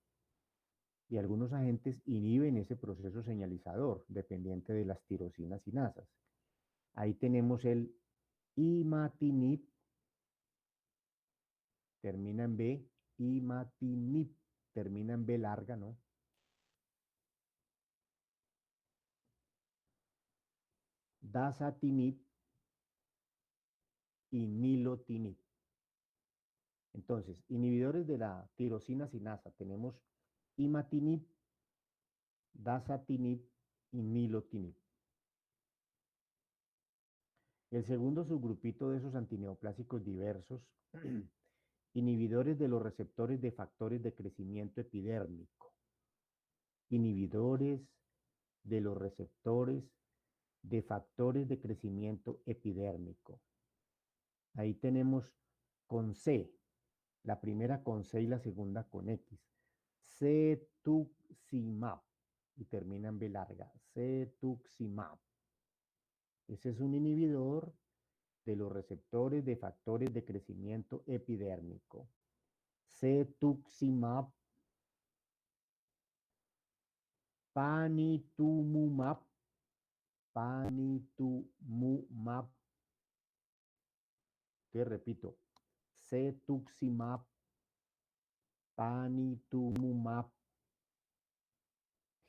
Y algunos agentes inhiben ese proceso señalizador dependiente de las tirosinas sinasas. Ahí tenemos el imatinib, termina en B, imatinib, termina en B larga, ¿no? Dasatinib y nilotinib. Entonces, inhibidores de la tirosina sinasa, tenemos imatinib, dasatinib y nilotinib. El segundo subgrupito de esos antineoplásicos diversos, inhibidores de los receptores de factores de crecimiento epidérmico. Inhibidores de los receptores de factores de crecimiento epidérmico. Ahí tenemos con C, la primera con C y la segunda con X. Cetuximab, y termina en B larga, cetuximab. Ese es un inhibidor de los receptores de factores de crecimiento epidérmico. Cetuximab, panitumumab, panitumumab. Te repito, cetuximab, panitumumab,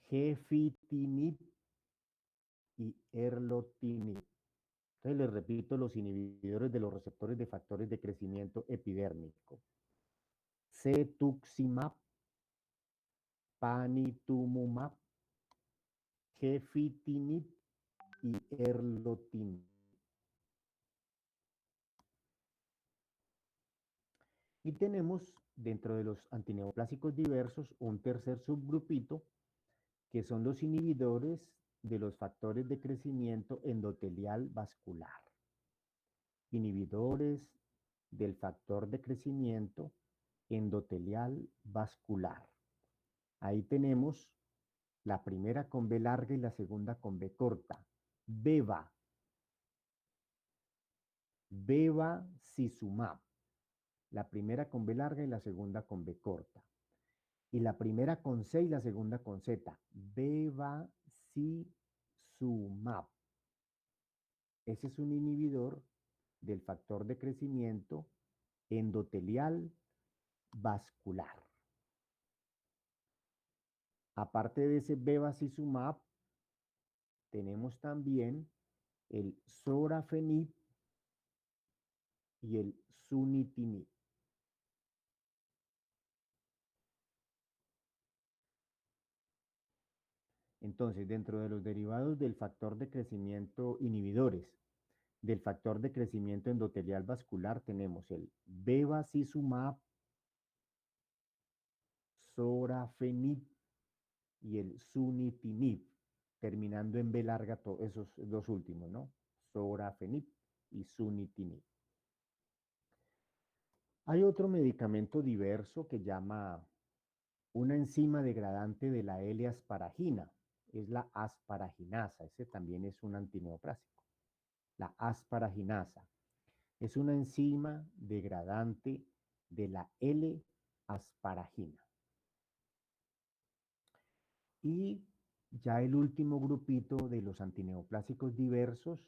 gefitinib y erlotinib. Entonces les repito los inhibidores de los receptores de factores de crecimiento epidérmico: cetuximab, panitumumab, gefitinib y erlotinib. Y tenemos dentro de los antineoplásicos diversos un tercer subgrupito que son los inhibidores de los factores de crecimiento endotelial vascular. Inhibidores del factor de crecimiento endotelial vascular. Ahí tenemos la primera con B larga y la segunda con B corta. Beva. Bevacizumab. La primera con B larga y la segunda con B corta. Y la primera con C y la segunda con Z. Bevacizumab. Ese es un inhibidor del factor de crecimiento endotelial vascular. Aparte de ese bevacizumab, tenemos también el sorafenib y el sunitinib. Entonces, dentro de los derivados del factor de crecimiento inhibidores del factor de crecimiento endotelial vascular, tenemos el bevacizumab, sorafenib y el sunitinib, terminando en B larga esos dos últimos, ¿no? Sorafenib y sunitinib. Hay otro medicamento diverso que llama una enzima degradante de la L-asparagina, es la asparaginasa, ese también es un antineoplásico. La asparaginasa es una enzima degradante de la L-asparagina. Y ya el último grupito de los antineoplásicos diversos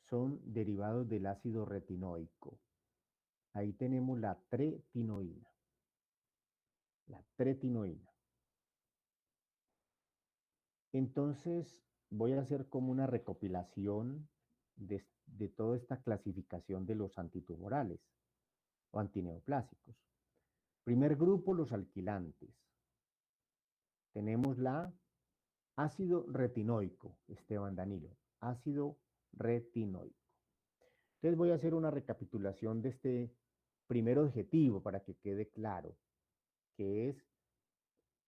son derivados del ácido retinoico. Ahí tenemos la tretinoína. La tretinoína. Entonces, voy a hacer como una recopilación de toda esta clasificación de los antitumorales o antineoplásicos. Primer grupo, los alquilantes. Tenemos la ácido retinoico, Esteban Danilo, ácido retinoico. Entonces voy a hacer una recapitulación de este primer objetivo para que quede claro, que es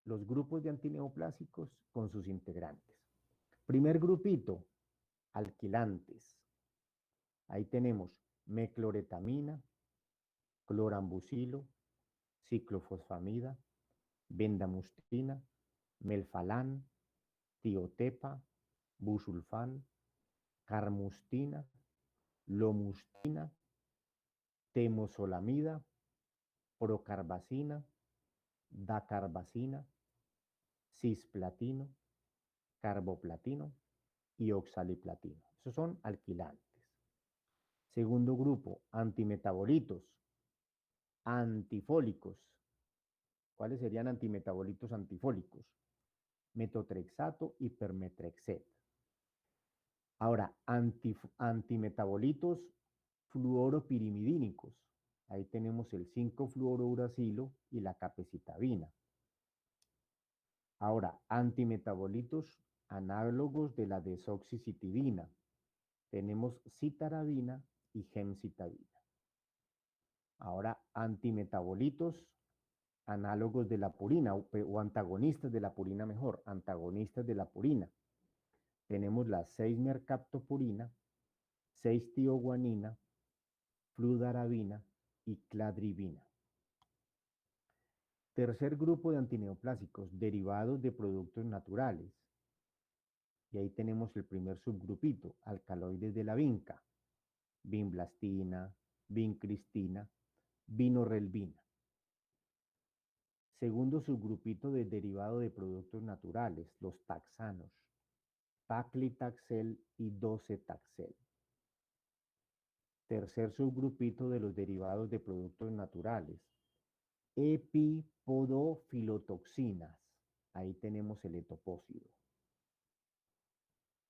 los grupos de antineoplásicos con sus integrantes. Primer grupito, alquilantes. Ahí tenemos mecloretamina, clorambucilo, ciclofosfamida, bendamustina, melfalán, tiotepa, busulfán, carmustina, lomustina, temosolamida, procarbacina, dacarbacina, cisplatino, carboplatino y oxaliplatino. Esos son alquilantes. Segundo grupo, antimetabolitos, antifólicos. ¿Cuáles serían antimetabolitos antifólicos? Metotrexato y permetrexet. Ahora, antimetabolitos fluoropirimidínicos. Ahí tenemos el 5-fluorouracilo y la capecitabina. Ahora, antimetabolitos análogos de la desoxicitidina. Tenemos citarabina y gemcitabina. Ahora, antimetabolitos análogos de la purina o antagonistas de la purina mejor, antagonistas de la purina. Tenemos la 6-mercaptopurina, 6-tioguanina, fludarabina y cladribina. Tercer grupo de antineoplásicos, derivados de productos naturales. Y ahí tenemos el primer subgrupito, alcaloides de la vinca, vinblastina, vincristina, vinorelbina. Segundo subgrupito de derivado de productos naturales, los taxanos, paclitaxel y docetaxel. Tercer subgrupito de los derivados de productos naturales, epipodofilotoxinas. Ahí tenemos el etopósido.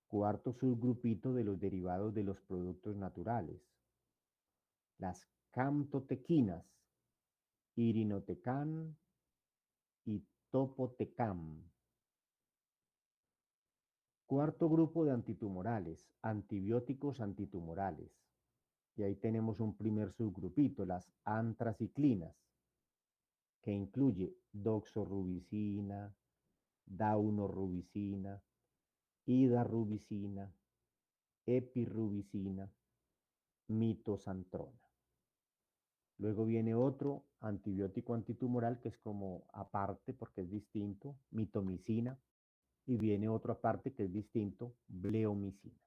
Cuarto subgrupito de los derivados de los productos naturales, las camtotequinas, irinotecan y topotecam. Cuarto grupo de antitumorales, antibióticos antitumorales, Y ahí tenemos un primer subgrupito, las antraciclinas, que incluye doxorubicina, daunorubicina, hidarubicina, epirubicina, mitosantrona. Luego viene otro antibiótico antitumoral que es como aparte porque es distinto, mitomicina, y viene otro aparte que es distinto, bleomicina.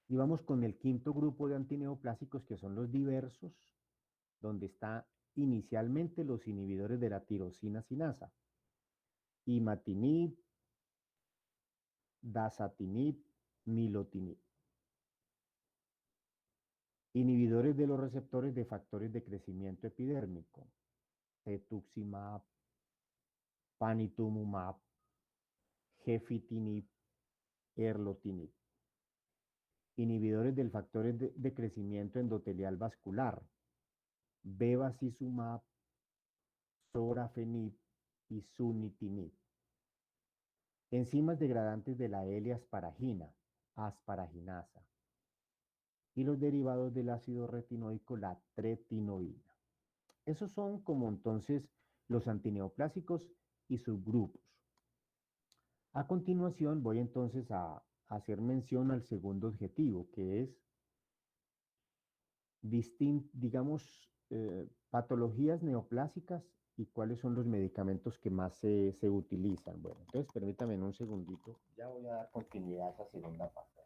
Y vamos con el quinto grupo de antineoplásicos que son los diversos, donde está inicialmente los inhibidores de la tirosina sinasa, imatinib, dasatinib, nilotinib. Inhibidores de los receptores de factores de crecimiento epidérmico, cetuximab, panitumumab, gefitinib, erlotinib. Inhibidores del factor de crecimiento endotelial vascular, bevacizumab, sorafenib y sunitinib. Enzimas degradantes de la L-asparagina, asparaginasa. Y los derivados del ácido retinoico, la tretinoína. Esos son como entonces los antineoplásicos y subgrupos. A continuación voy entonces a hacer mención al segundo objetivo, que es digamos, patologías neoplásicas y cuáles son los medicamentos que más se utilizan. Bueno, entonces permítame un segundito, ya voy a dar continuidad a esa segunda parte.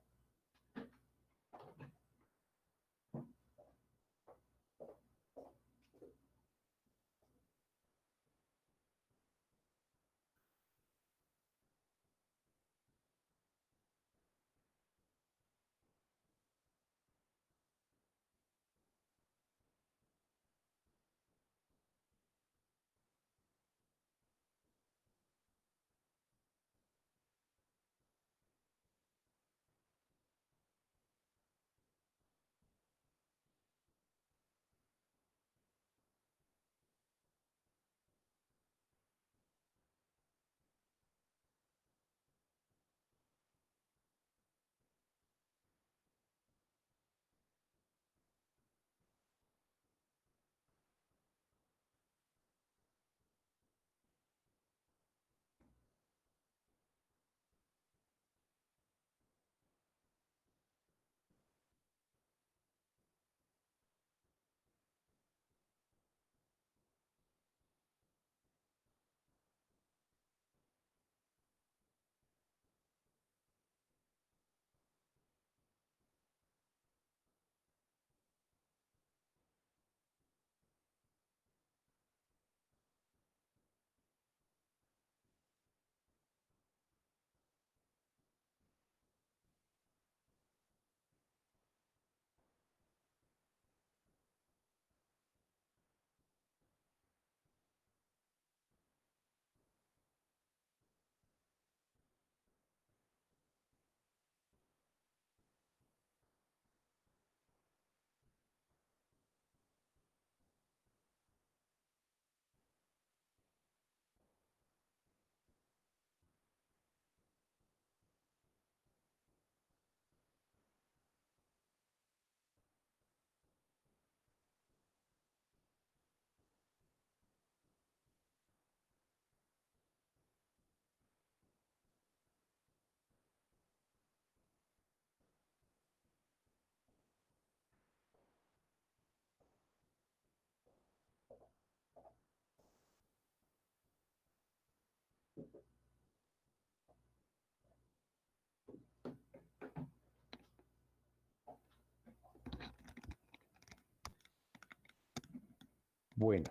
Bueno,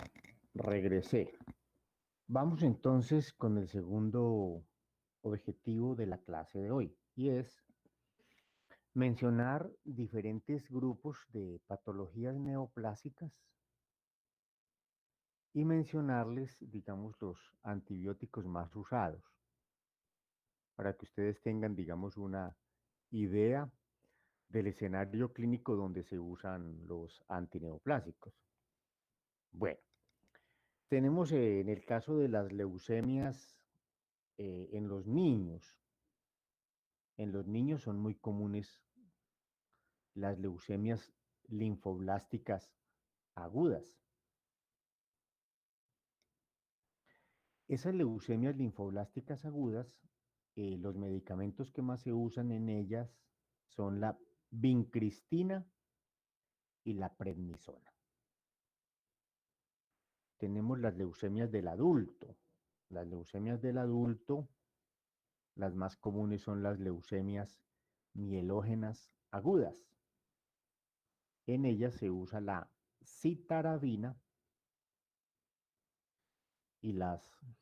regresé. Vamos entonces con el segundo objetivo de la clase de hoy, y es mencionar diferentes grupos de patologías neoplásicas y mencionarles, digamos, los antibióticos más usados, para que ustedes tengan, digamos, una idea del escenario clínico donde se usan los antineoplásicos. Bueno, tenemos en el caso de las leucemias en los niños son muy comunes las leucemias linfoblásticas agudas. Esas leucemias linfoblásticas agudas, los medicamentos que más se usan en ellas son la vincristina y la prednisona. Tenemos las leucemias del adulto. Las leucemias del adulto, las más comunes son las leucemias mielógenas agudas. En ellas se usa la citarabina y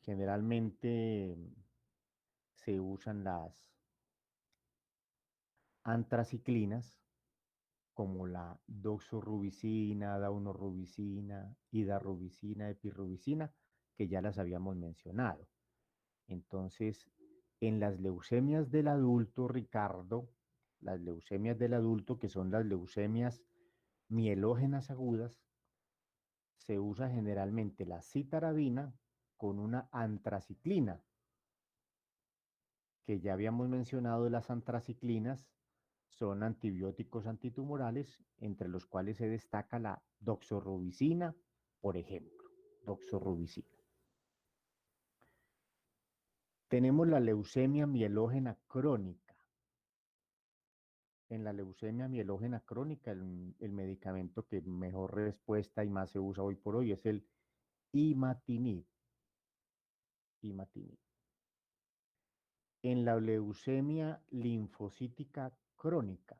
generalmente se usan las antraciclinas como la doxorubicina, daunorubicina, hidarubicina, epirubicina, que ya las habíamos mencionado. Entonces, en las leucemias del adulto, Ricardo, las leucemias del adulto, que son las leucemias mielógenas agudas, se usa generalmente la citarabina con una antraciclina, que ya habíamos mencionado. Las antraciclinas son antibióticos antitumorales, entre los cuales se destaca la doxorubicina, por ejemplo, doxorubicina. Tenemos la leucemia mielógena crónica. En la leucemia mielógena crónica, el medicamento que mejor respuesta y más se usa hoy por hoy es el imatinib. Imatinib. En la leucemia linfocítica crónica,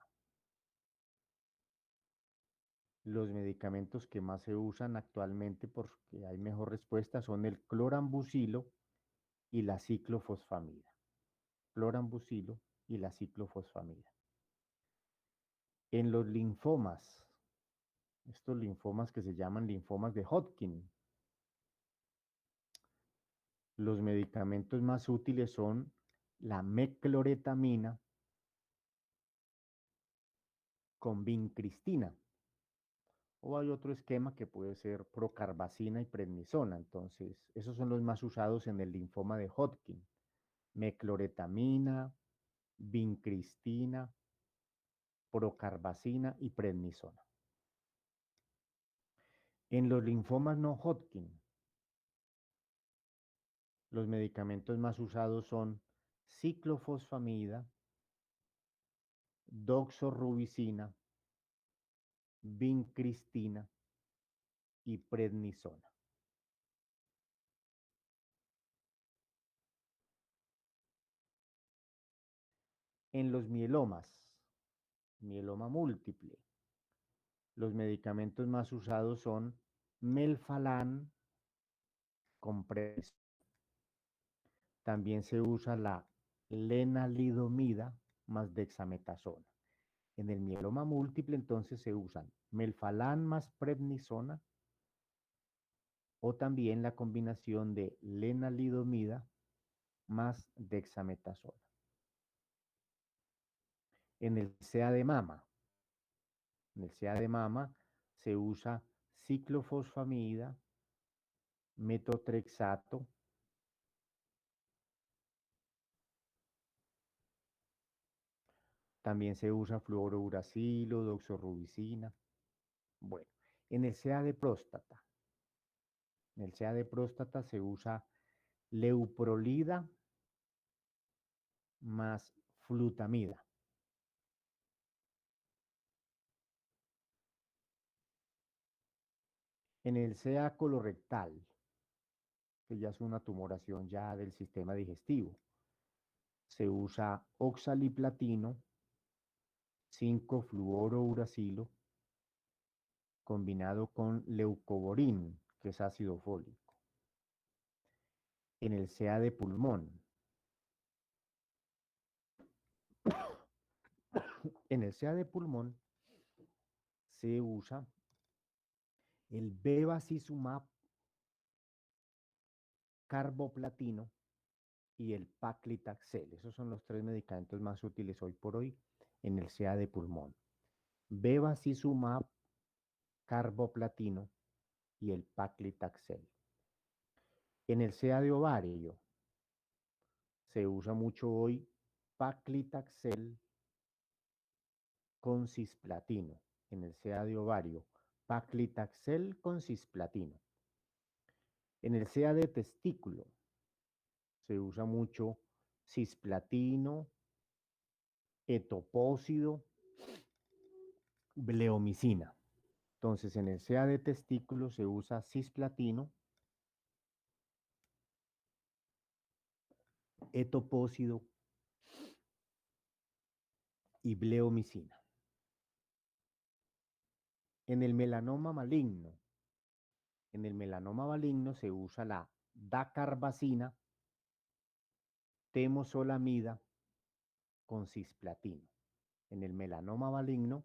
los medicamentos que más se usan actualmente porque hay mejor respuesta son el clorambucilo y la ciclofosfamida. Clorambucilo y la ciclofosfamida. En los linfomas, estos linfomas que se llaman linfomas de Hodgkin, los medicamentos más útiles son la mecloretamina con vincristina. O hay otro esquema que puede ser procarbazina y prednisona. Entonces, esos son los más usados en el linfoma de Hodgkin. Mecloretamina, vincristina, procarbazina y prednisona. En los linfomas no Hodgkin, los medicamentos más usados son ciclofosfamida, doxorubicina, vincristina y prednisona. En los mielomas, mieloma múltiple, los medicamentos más usados son melphalan con prednisona. También se usa la lenalidomida más dexametasona. En el mieloma múltiple entonces se usan melphalan más prednisona o también la combinación de lenalidomida más dexametasona. En el CA de mama, se usa ciclofosfamida, metotrexato, también se usa fluorouracilo, doxorubicina. Bueno, en el CA de próstata, se usa leuprolida más flutamida. En el CA colorectal, que ya es una tumoración ya del sistema digestivo, se usa oxaliplatino, 5-fluorouracilo, combinado con leucovorin, que es ácido fólico. En el CA de pulmón, se usa el bevacizumab, carboplatino y el paclitaxel. Esos son los 3 medicamentos más útiles hoy por hoy en el CA de pulmón. Bevacizumab, carboplatino y el paclitaxel. En el CA de ovario se usa mucho hoy paclitaxel con cisplatino. En el CA de ovario, paclitaxel con cisplatino. En el CA de testículo se usa mucho cisplatino, etopósido, bleomicina. Entonces, en el CA de testículo se usa cisplatino, etopósido y bleomicina. En el melanoma maligno, se usa la dacarbazina, temosolamida con cisplatino. En el melanoma maligno,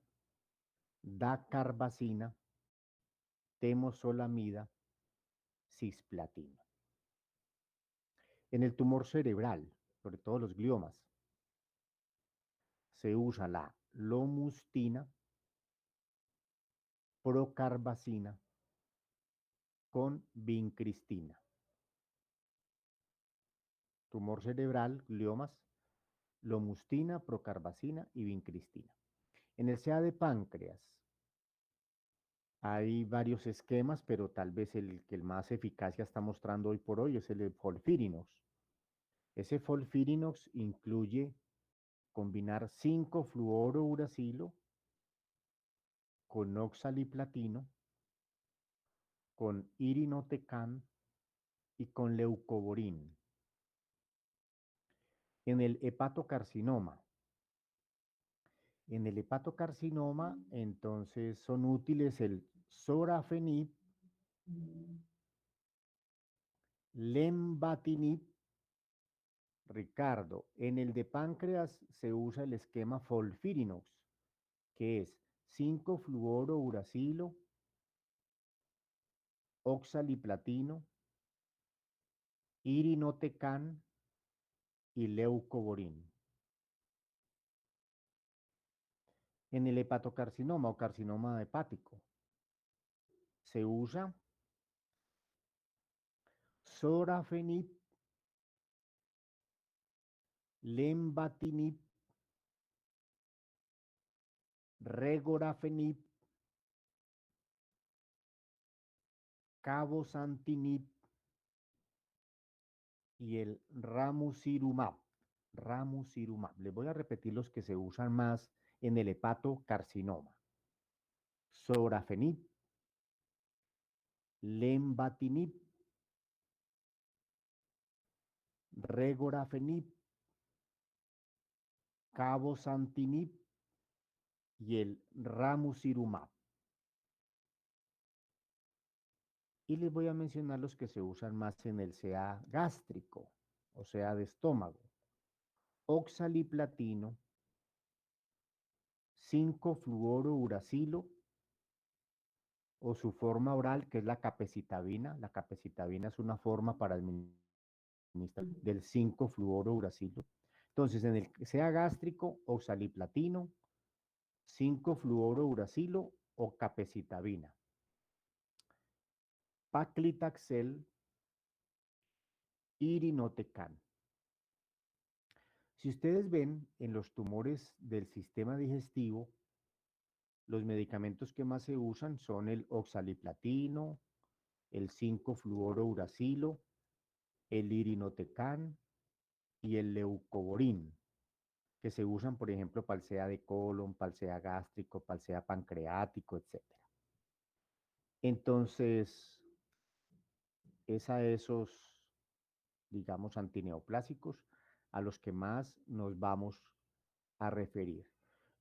dacarbazina, temosolamida, cisplatino. En el tumor cerebral, sobre todo los gliomas, se usa la lomustina, procarbazina con vincristina. Tumor cerebral, gliomas, lomustina, procarbazina y vincristina. En el CA de páncreas hay varios esquemas, pero tal vez el que más eficacia está mostrando hoy por hoy es el de Folfirinox. Ese Folfirinox incluye combinar 5-fluorouracilo con oxaliplatino, con irinotecan y con leucovorin. En el hepatocarcinoma, entonces son útiles el sorafenib, lenvatinib. Ricardo, en el de páncreas se usa el esquema Folfirinox, que es 5-fluorouracilo, oxaliplatino, irinotecan y leucovorin. En el hepatocarcinoma o carcinoma hepático se usa sorafenib, lenvatinib, regorafenib, cabozantinib y el ramucirumab. Les voy a repetir los que se usan más en el hepatocarcinoma. Sorafenib, lenvatinib, regorafenib, cabozantinib y el ramucirumab. Y les voy a mencionar los que se usan más en el CA gástrico, o sea, de estómago. Oxaliplatino, 5-fluorouracilo o su forma oral, que es la capecitabina. La capecitabina es una forma para administrar del 5-fluorouracilo. Entonces, en el CA gástrico, oxaliplatino, 5-fluorouracilo o capecitabina. Paclitaxel, irinotecan. Si ustedes ven en los tumores del sistema digestivo, los medicamentos que más se usan son el oxaliplatino, el 5-fluorouracilo, el irinotecan y el leucovorin, que se usan, por ejemplo, para el SEA de colon, para el SEA gástrico, para el SEA pancreático, etc. Entonces, es a esos, digamos, antineoplásicos a los que más nos vamos a referir.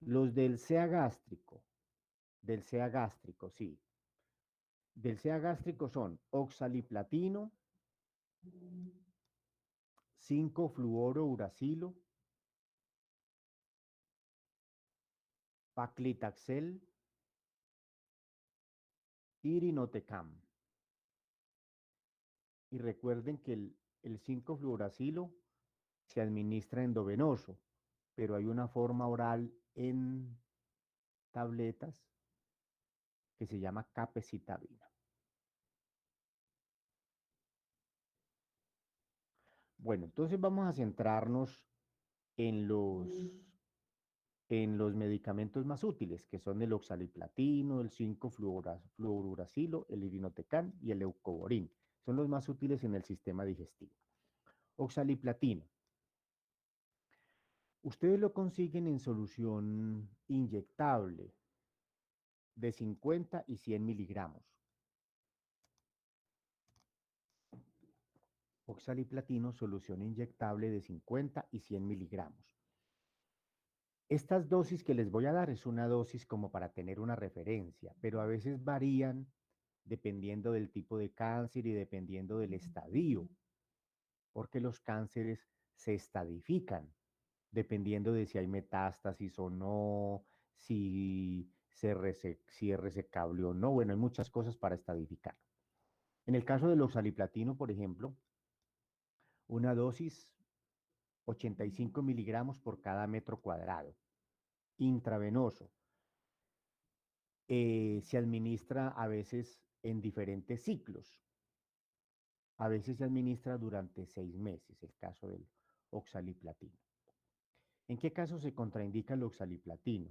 Los del SEA gástrico, sí. Del SEA gástrico son oxaliplatino, 5-fluorouracilo, paclitaxel, irinotecan. Y recuerden que el 5-fluoracilo se administra endovenoso, pero hay una forma oral en tabletas que se llama capecitabina. Bueno, entonces vamos a centrarnos en en los medicamentos más útiles, que son el oxaliplatino, el 5-fluoruracilo, el irinotecan y el leucovorin. Son los más útiles en el sistema digestivo. Oxaliplatino. Ustedes lo consiguen en solución inyectable de 50 y 100 miligramos. Oxaliplatino, solución inyectable de 50 y 100 miligramos. Estas dosis que les voy a dar es una dosis como para tener una referencia, pero a veces varían dependiendo del tipo de cáncer y dependiendo del estadio, porque los cánceres se estadifican dependiendo de si hay metástasis o no, si es resecable o no. Bueno, hay muchas cosas para estadificar. En el caso del oxaliplatino, por ejemplo, una dosis 85 miligramos por cada metro cuadrado, intravenoso. Se administra a veces en diferentes ciclos. A veces se administra durante 6 meses, el caso del oxaliplatino. ¿En qué caso se contraindica el oxaliplatino?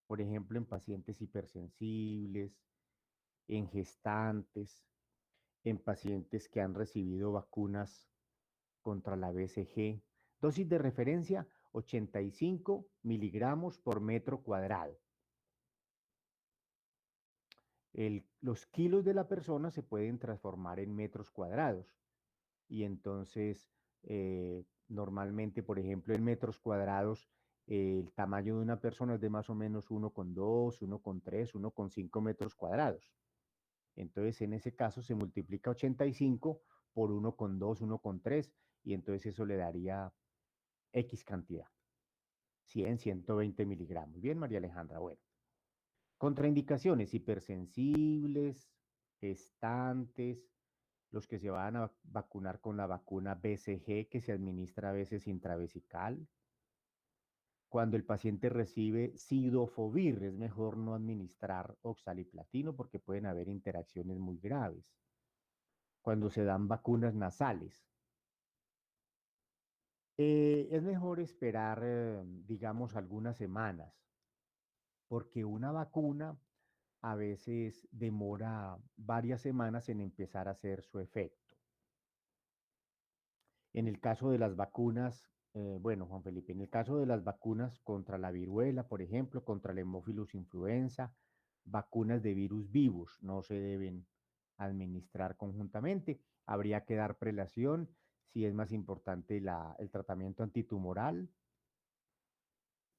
Por ejemplo, en pacientes hipersensibles, en gestantes, en pacientes que han recibido vacunas contra la BCG. Dosis de referencia, 85 miligramos por metro cuadrado. Los kilos de la persona se pueden transformar en metros cuadrados y entonces normalmente, por ejemplo, en metros cuadrados, el tamaño de una persona es de más o menos 1,2, 1,3, 1,5 metros cuadrados. Entonces, en ese caso se multiplica 85 por 1,2, 1,3 y entonces eso le daría X cantidad, 100, 120 miligramos. Bien, María Alejandra, bueno. Contraindicaciones, hipersensibles, gestantes, los que se van a vacunar con la vacuna BCG que se administra a veces intravesical. Cuando el paciente recibe cidofovir, es mejor no administrar oxaliplatino porque pueden haber interacciones muy graves. Cuando se dan vacunas nasales. Es mejor esperar, digamos, algunas semanas, porque una vacuna a veces demora varias semanas en empezar a hacer su efecto. En el caso de las vacunas, bueno, Juan Felipe, en el caso de las vacunas contra la viruela, por ejemplo, contra el Haemophilus influenza, vacunas de virus vivos no se deben administrar conjuntamente. Habría que dar prelación si es más importante el tratamiento antitumoral,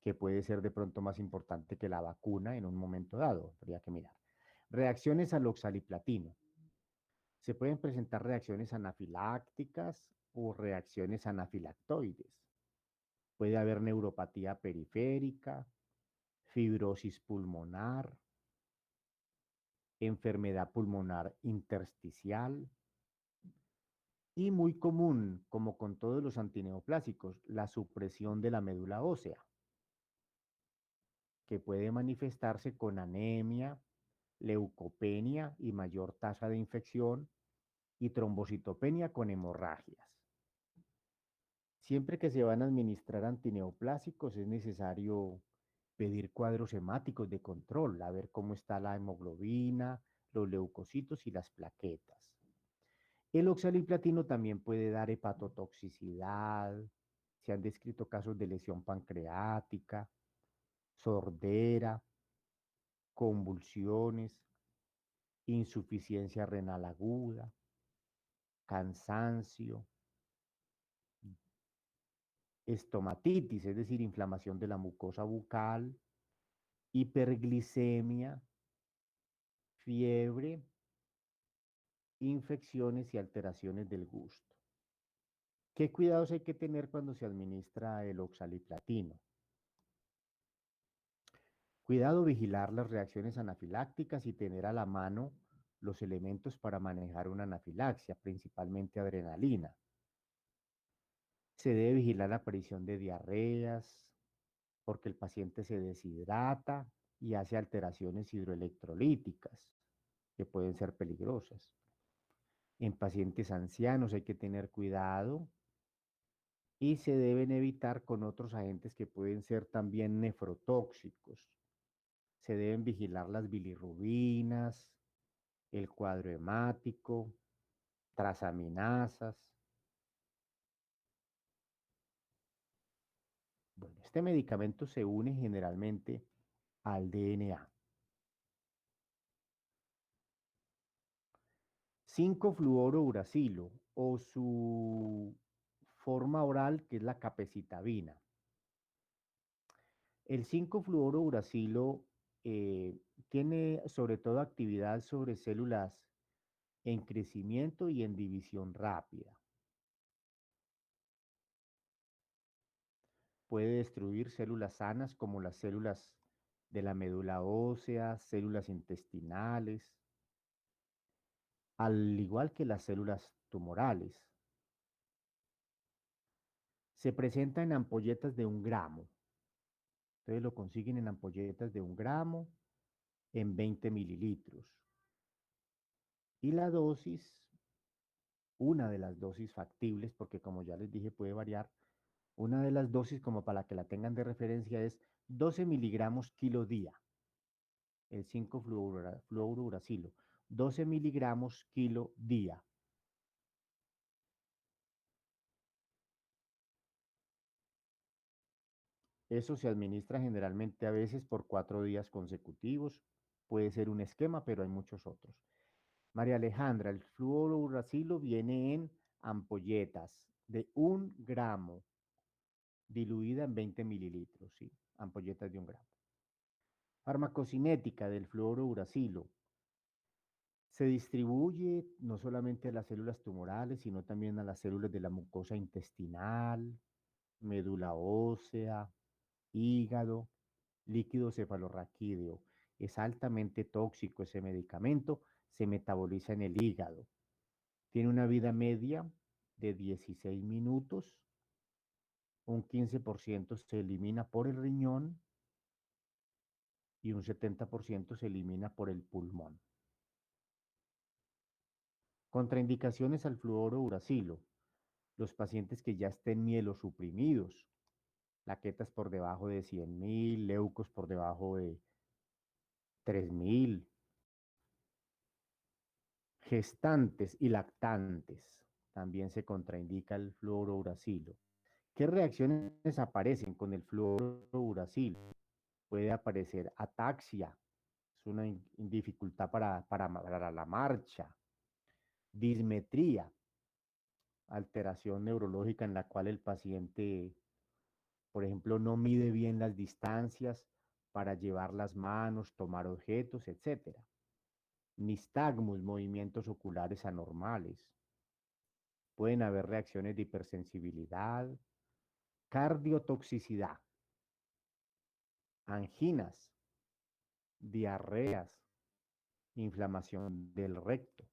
que puede ser de pronto más importante que la vacuna en un momento dado. Habría que mirar. Reacciones al oxaliplatino. Se pueden presentar reacciones anafilácticas o reacciones anafilactoides. Puede haber neuropatía periférica, fibrosis pulmonar, enfermedad pulmonar intersticial y muy común, como con todos los antineoplásicos, la supresión de la médula ósea, que puede manifestarse con anemia, leucopenia y mayor tasa de infección y trombocitopenia con hemorragias. Siempre que se van a administrar antineoplásicos es necesario pedir cuadros hemáticos de control, a ver cómo está la hemoglobina, los leucocitos y las plaquetas. El oxaliplatino también puede dar hepatotoxicidad, se han descrito casos de lesión pancreática, sordera, convulsiones, insuficiencia renal aguda, cansancio, estomatitis, es decir, inflamación de la mucosa bucal, hiperglicemia, fiebre, infecciones y alteraciones del gusto. ¿Qué cuidados hay que tener cuando se administra el oxaliplatino? Cuidado, vigilar las reacciones anafilácticas y tener a la mano los elementos para manejar una anafilaxia, principalmente adrenalina. Se debe vigilar la aparición de diarreas, porque el paciente se deshidrata y hace alteraciones hidroelectrolíticas, que pueden ser peligrosas. En pacientes ancianos hay que tener cuidado y se deben evitar con otros agentes que pueden ser también nefrotóxicos. Se deben vigilar las bilirrubinas, el cuadro hemático, trasaminasas. Bueno, este medicamento se une generalmente al DNA. 5-fluorouracilo o su forma oral, que es la capecitabina. El 5-fluorouracilo tiene sobre todo actividad sobre células en crecimiento y en división rápida. Puede destruir células sanas como las células de la médula ósea, células intestinales, al igual que las células tumorales. Se presenta en ampolletas de 1 gramo. Ustedes lo consiguen en ampolletas de 1 gramo en 20 mililitros. Y la dosis, una de las dosis factibles, porque como ya les dije puede variar, una de las dosis como para que la tengan de referencia es 12 miligramos kilo día, el 5-fluorouracilo, 12 miligramos kilo día. Eso se administra generalmente a veces por 4 días consecutivos. Puede ser un esquema, pero hay muchos otros. María Alejandra, el fluorouracilo viene en ampolletas de 1 gramo, diluida en 20 mililitros, ¿sí? Ampolletas de 1 gramo. Farmacocinética del fluorouracilo. Se distribuye no solamente a las células tumorales, sino también a las células de la mucosa intestinal, médula ósea, hígado, líquido cefalorraquídeo. Es altamente tóxico ese medicamento, se metaboliza en el hígado. Tiene una vida media de 16 minutos, un 15% se elimina por el riñón y un 70% se elimina por el pulmón. Contraindicaciones al fluorouracilo. Los pacientes que ya estén mielosuprimidos, plaquetas por debajo de 100.000, leucos por debajo de 3.000, gestantes y lactantes, también se contraindica el fluorouracilo. ¿Qué reacciones aparecen con el fluorouracilo? Puede aparecer ataxia, es una dificultad para la marcha, dismetría, alteración neurológica en la cual el paciente, por ejemplo, no mide bien las distancias para llevar las manos, tomar objetos, etc. Nistagmus, movimientos oculares anormales. Pueden haber reacciones de hipersensibilidad, cardiotoxicidad, anginas, diarreas, inflamación del recto,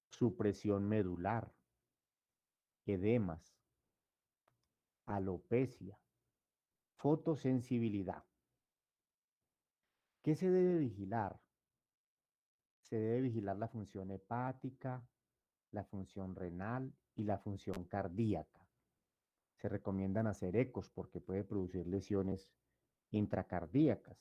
supresión medular, edemas, alopecia, fotosensibilidad. ¿Qué se debe vigilar? Se debe vigilar la función hepática, la función renal y la función cardíaca. Se recomiendan hacer ecos porque puede producir lesiones intracardíacas.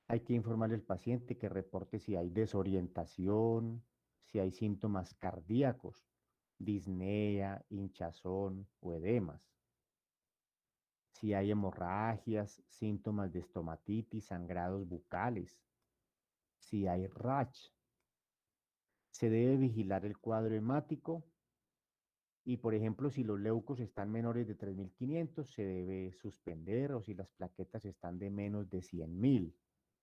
Hay que informarle al paciente que reporte si hay desorientación, si hay síntomas cardíacos, disnea, hinchazón o edemas. Si hay hemorragias, síntomas de estomatitis, sangrados bucales. Si hay rash. Se debe vigilar el cuadro hemático y, por ejemplo, si los leucos están menores de 3.500, se debe suspender, o si las plaquetas están de menos de 100.000,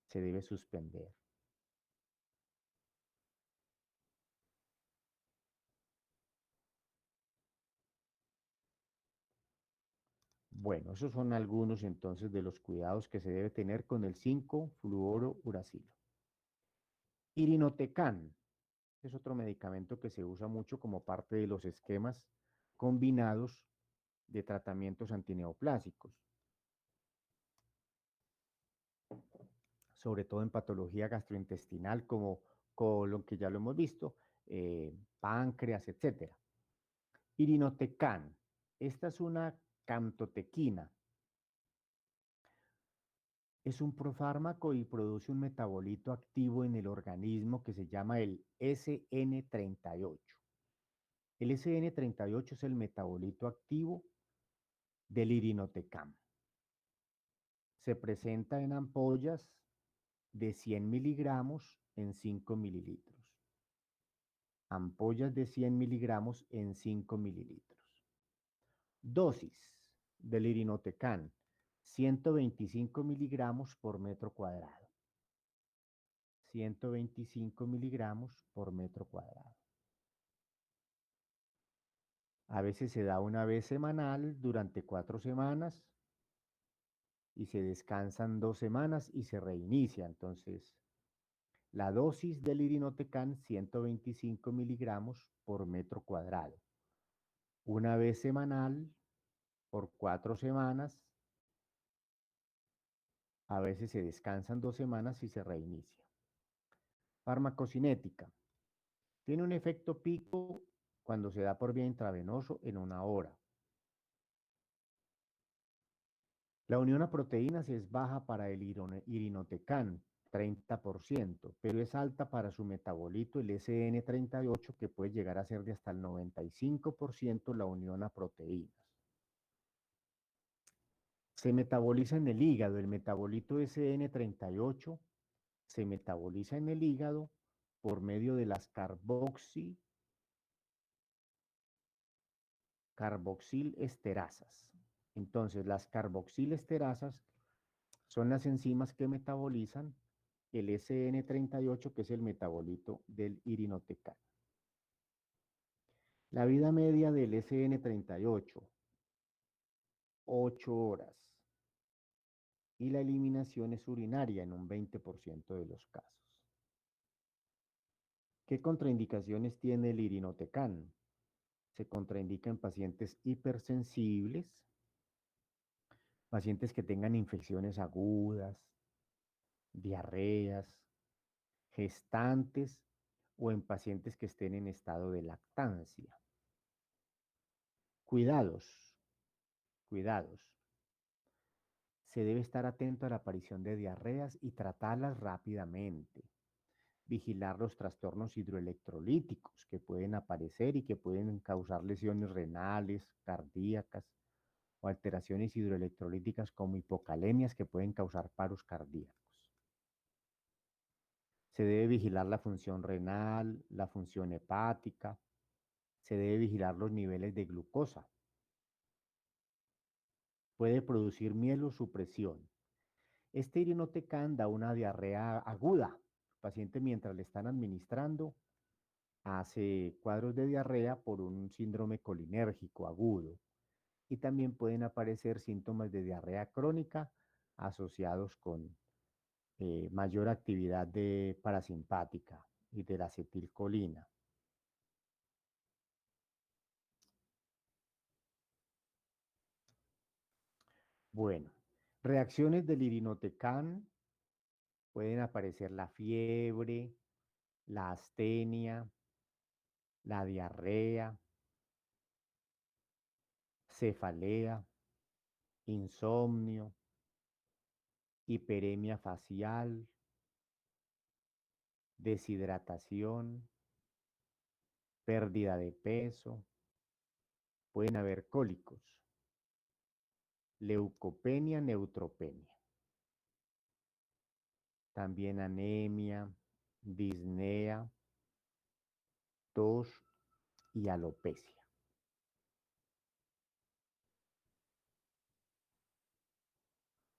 se debe suspender. Bueno, esos son algunos entonces de los cuidados que se debe tener con el 5-fluorouracilo. Irinotecan es otro medicamento que se usa mucho como parte de los esquemas combinados de tratamientos antineoplásicos, sobre todo en patología gastrointestinal como colon, que ya lo hemos visto, páncreas, etc. Irinotecan. Esta es una camtotequina. Es un profármaco y produce un metabolito activo en el organismo que se llama el SN38. El SN38 es el metabolito activo del irinotecan. Se presenta en ampollas de 100 miligramos en 5 mililitros. Ampollas de 100 miligramos en 5 mililitros. Dosis del irinotecan, 125 miligramos por metro cuadrado. 125 miligramos por metro cuadrado. A veces se da una vez semanal durante 4 semanas y se descansan 2 semanas y se reinicia. Entonces, la dosis del irinotecan, 125 miligramos por metro cuadrado. Una vez semanal por 4 semanas. A veces se descansan 2 semanas y se reinicia. Farmacocinética. Tiene un efecto pico cuando se da por vía intravenoso en 1 hora. La unión a proteínas es baja para el irinotecan, 30%, pero es alta para su metabolito, el SN38, que puede llegar a ser de hasta el 95% la unión a proteínas. Se metaboliza en el hígado. El metabolito SN38 se metaboliza en el hígado por medio de las carboxilesterazas. Entonces, las carboxilesterazas son las enzimas que metabolizan el SN38, que es el metabolito del irinotecan. La vida media del SN38, 8 horas. Y la eliminación es urinaria en un 20% de los casos. ¿Qué contraindicaciones tiene el irinotecan? Se contraindica en pacientes hipersensibles, pacientes que tengan infecciones agudas, diarreas, gestantes o en pacientes que estén en estado de lactancia. Cuidados, cuidados. Se debe estar atento a la aparición de diarreas y tratarlas rápidamente. Vigilar los trastornos hidroelectrolíticos que pueden aparecer y que pueden causar lesiones renales, cardíacas o alteraciones hidroelectrolíticas como hipocalemias que pueden causar paros cardíacos. Se debe vigilar la función renal, la función hepática. Se debe vigilar los niveles de glucosa. Puede producir mielosupresión. Este irinotecan da una diarrea aguda. El paciente, mientras le están administrando, hace cuadros de diarrea por un síndrome colinérgico agudo. Y también pueden aparecer síntomas de diarrea crónica asociados con mayor actividad de parasimpática y de la acetilcolina. Bueno, reacciones del irinotecan: pueden aparecer la fiebre, la astenia, la diarrea, cefalea, insomnio, hiperemia facial, deshidratación, pérdida de peso, pueden haber cólicos, leucopenia, neutropenia, también anemia, disnea, tos y alopecia.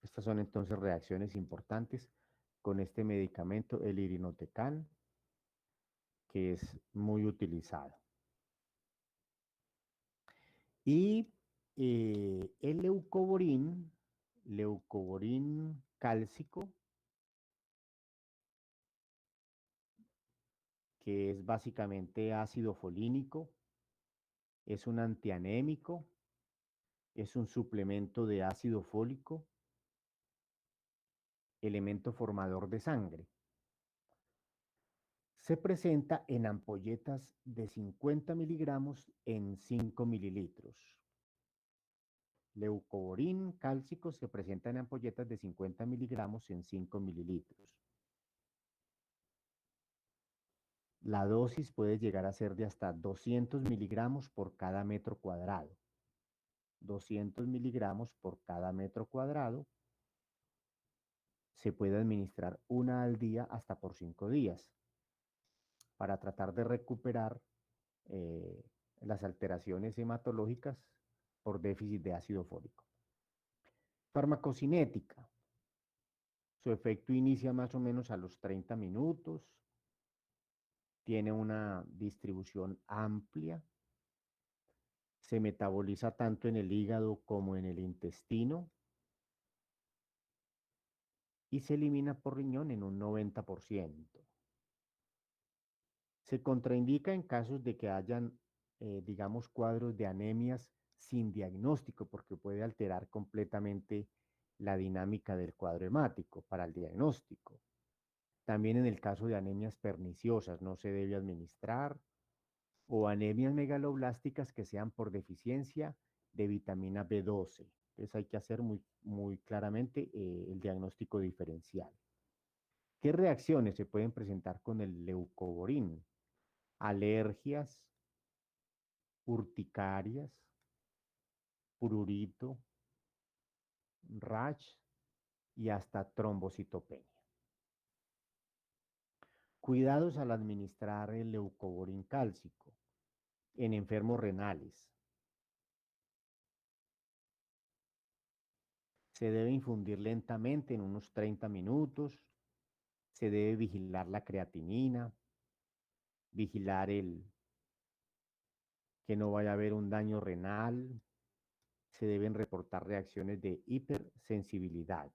Estas son entonces reacciones importantes con este medicamento, el irinotecan, que es muy utilizado. Y el leucovorin cálcico, que es básicamente ácido folínico, es un antianémico, es un suplemento de ácido fólico, elemento formador de sangre. Se presenta en ampolletas de 50 miligramos en 5 mililitros. Leucovorin cálcico se presenta en ampolletas de 50 miligramos en 5 mililitros. La dosis puede llegar a ser de hasta 200 miligramos por cada metro cuadrado. 200 miligramos por cada metro cuadrado. Se puede administrar una al día hasta por 5 días para tratar de recuperar eh, las alteraciones hematológicas por déficit de ácido fólico. Farmacocinética. Su efecto inicia más o menos a los 30 minutos. Tiene una distribución amplia. Se metaboliza tanto en el hígado como en el intestino. Y se elimina por riñón en un 90%. Se contraindica en casos de que hayan, digamos, cuadros de anemias sin diagnóstico, porque puede alterar completamente la dinámica del cuadro hemático para el diagnóstico. También en el caso de anemias perniciosas no se debe administrar, o anemias megaloblásticas que sean por deficiencia de vitamina B12. Entonces hay que hacer muy claramente el diagnóstico diferencial. ¿Qué reacciones se pueden presentar con el leucovorin? Alergias, urticarias, prurito, rash y hasta trombocitopenia. Cuidados al administrar el leucovorin cálcico en enfermos renales. Se debe infundir lentamente en unos 30 minutos. Se debe vigilar la creatinina, vigilar que no vaya a haber un daño renal. Se deben reportar reacciones de hipersensibilidad.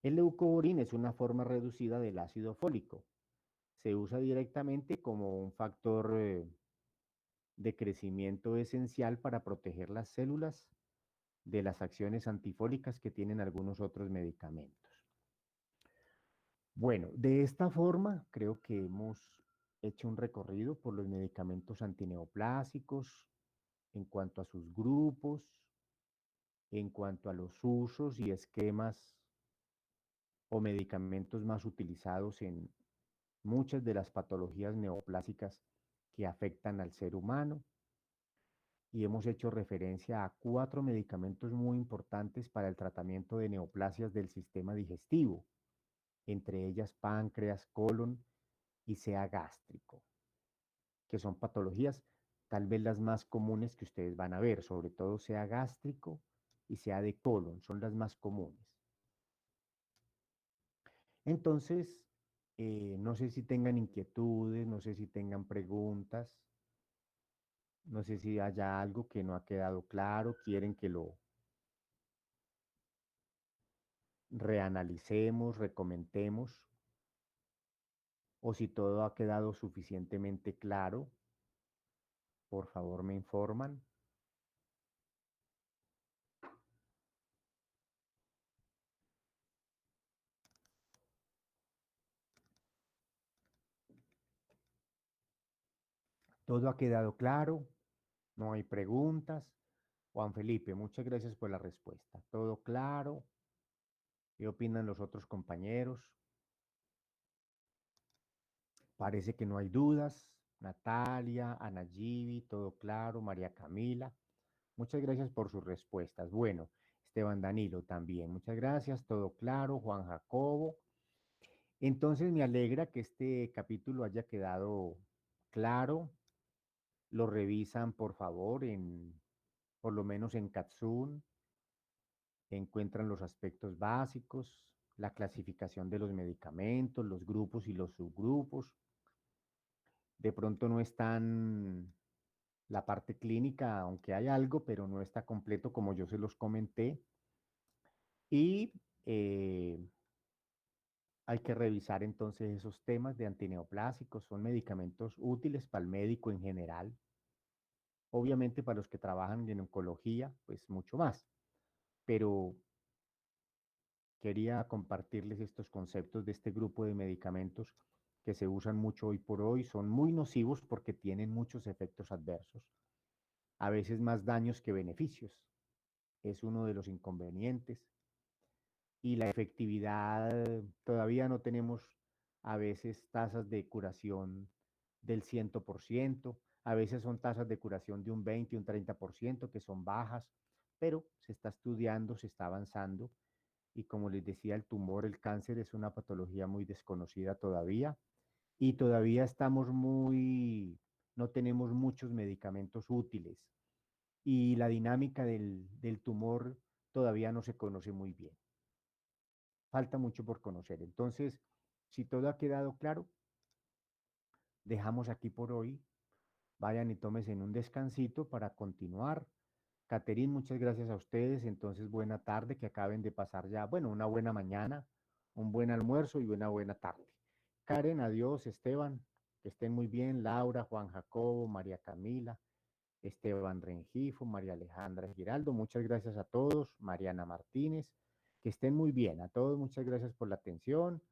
El leucovorin es una forma reducida del ácido fólico. Se usa directamente como un factor de crecimiento esencial para proteger las células de las acciones antifólicas que tienen algunos otros medicamentos. Bueno, de esta forma creo que hemos hecho un recorrido por los medicamentos antineoplásicos en cuanto a sus grupos, en cuanto a los usos y esquemas o medicamentos más utilizados en muchas de las patologías neoplásicas que afectan al ser humano. Y hemos hecho referencia a 4 medicamentos muy importantes para el tratamiento de neoplasias del sistema digestivo, entre ellas páncreas, colon y sea gástrico, que son patologías tal vez las más comunes que ustedes van a ver, sobre todo sea gástrico y sea de colon, son las más comunes. Entonces, no sé si tengan inquietudes, no sé si tengan preguntas, no sé si haya algo que no ha quedado claro, quieren que lo reanalicemos, recomentemos, o si todo ha quedado suficientemente claro, por favor me informan. ¿Todo ha quedado claro? ¿No hay preguntas? Juan Felipe, muchas gracias por la respuesta. ¿Todo claro? ¿Qué opinan los otros compañeros? Parece que no hay dudas. Natalia, Ana Givi, todo claro. María Camila, muchas gracias por sus respuestas. Bueno, Esteban Danilo también, muchas gracias, todo claro. Juan Jacobo. Entonces me alegra que este capítulo haya quedado claro. Lo revisan, por favor, por lo menos en Katsun. Encuentran los aspectos básicos, la clasificación de los medicamentos, los grupos y los subgrupos. De pronto no están la parte clínica, aunque hay algo, pero no está completo como yo se los comenté. Y hay que revisar entonces esos temas de antineoplásicos. Son medicamentos útiles para el médico en general. Obviamente para los que trabajan en oncología, pues mucho más. Pero quería compartirles estos conceptos de este grupo de medicamentos que se usan mucho hoy por hoy. Son muy nocivos porque tienen muchos efectos adversos, a veces más daños que beneficios. Es uno de los inconvenientes. Y la efectividad, todavía no tenemos a veces tasas de curación del 100%, a veces son tasas de curación de un 20, un 30%, que son bajas, pero se está estudiando, se está avanzando. Y como les decía, el tumor, el cáncer es una patología muy desconocida todavía y todavía no tenemos muchos medicamentos útiles y la dinámica del tumor todavía no se conoce muy bien. Falta mucho por conocer. Entonces, si todo ha quedado claro, dejamos aquí por hoy. Vayan y tómense un descansito para continuar. Caterín, muchas gracias a ustedes. Entonces, buena tarde, que acaben de pasar ya, bueno, una buena mañana, un buen almuerzo y una buena tarde. Karen, adiós. Esteban, que estén muy bien. Laura, Juan Jacobo, María Camila, Esteban Rengifo, María Alejandra Giraldo, muchas gracias a todos. Mariana Martínez, que estén muy bien. A todos, muchas gracias por la atención.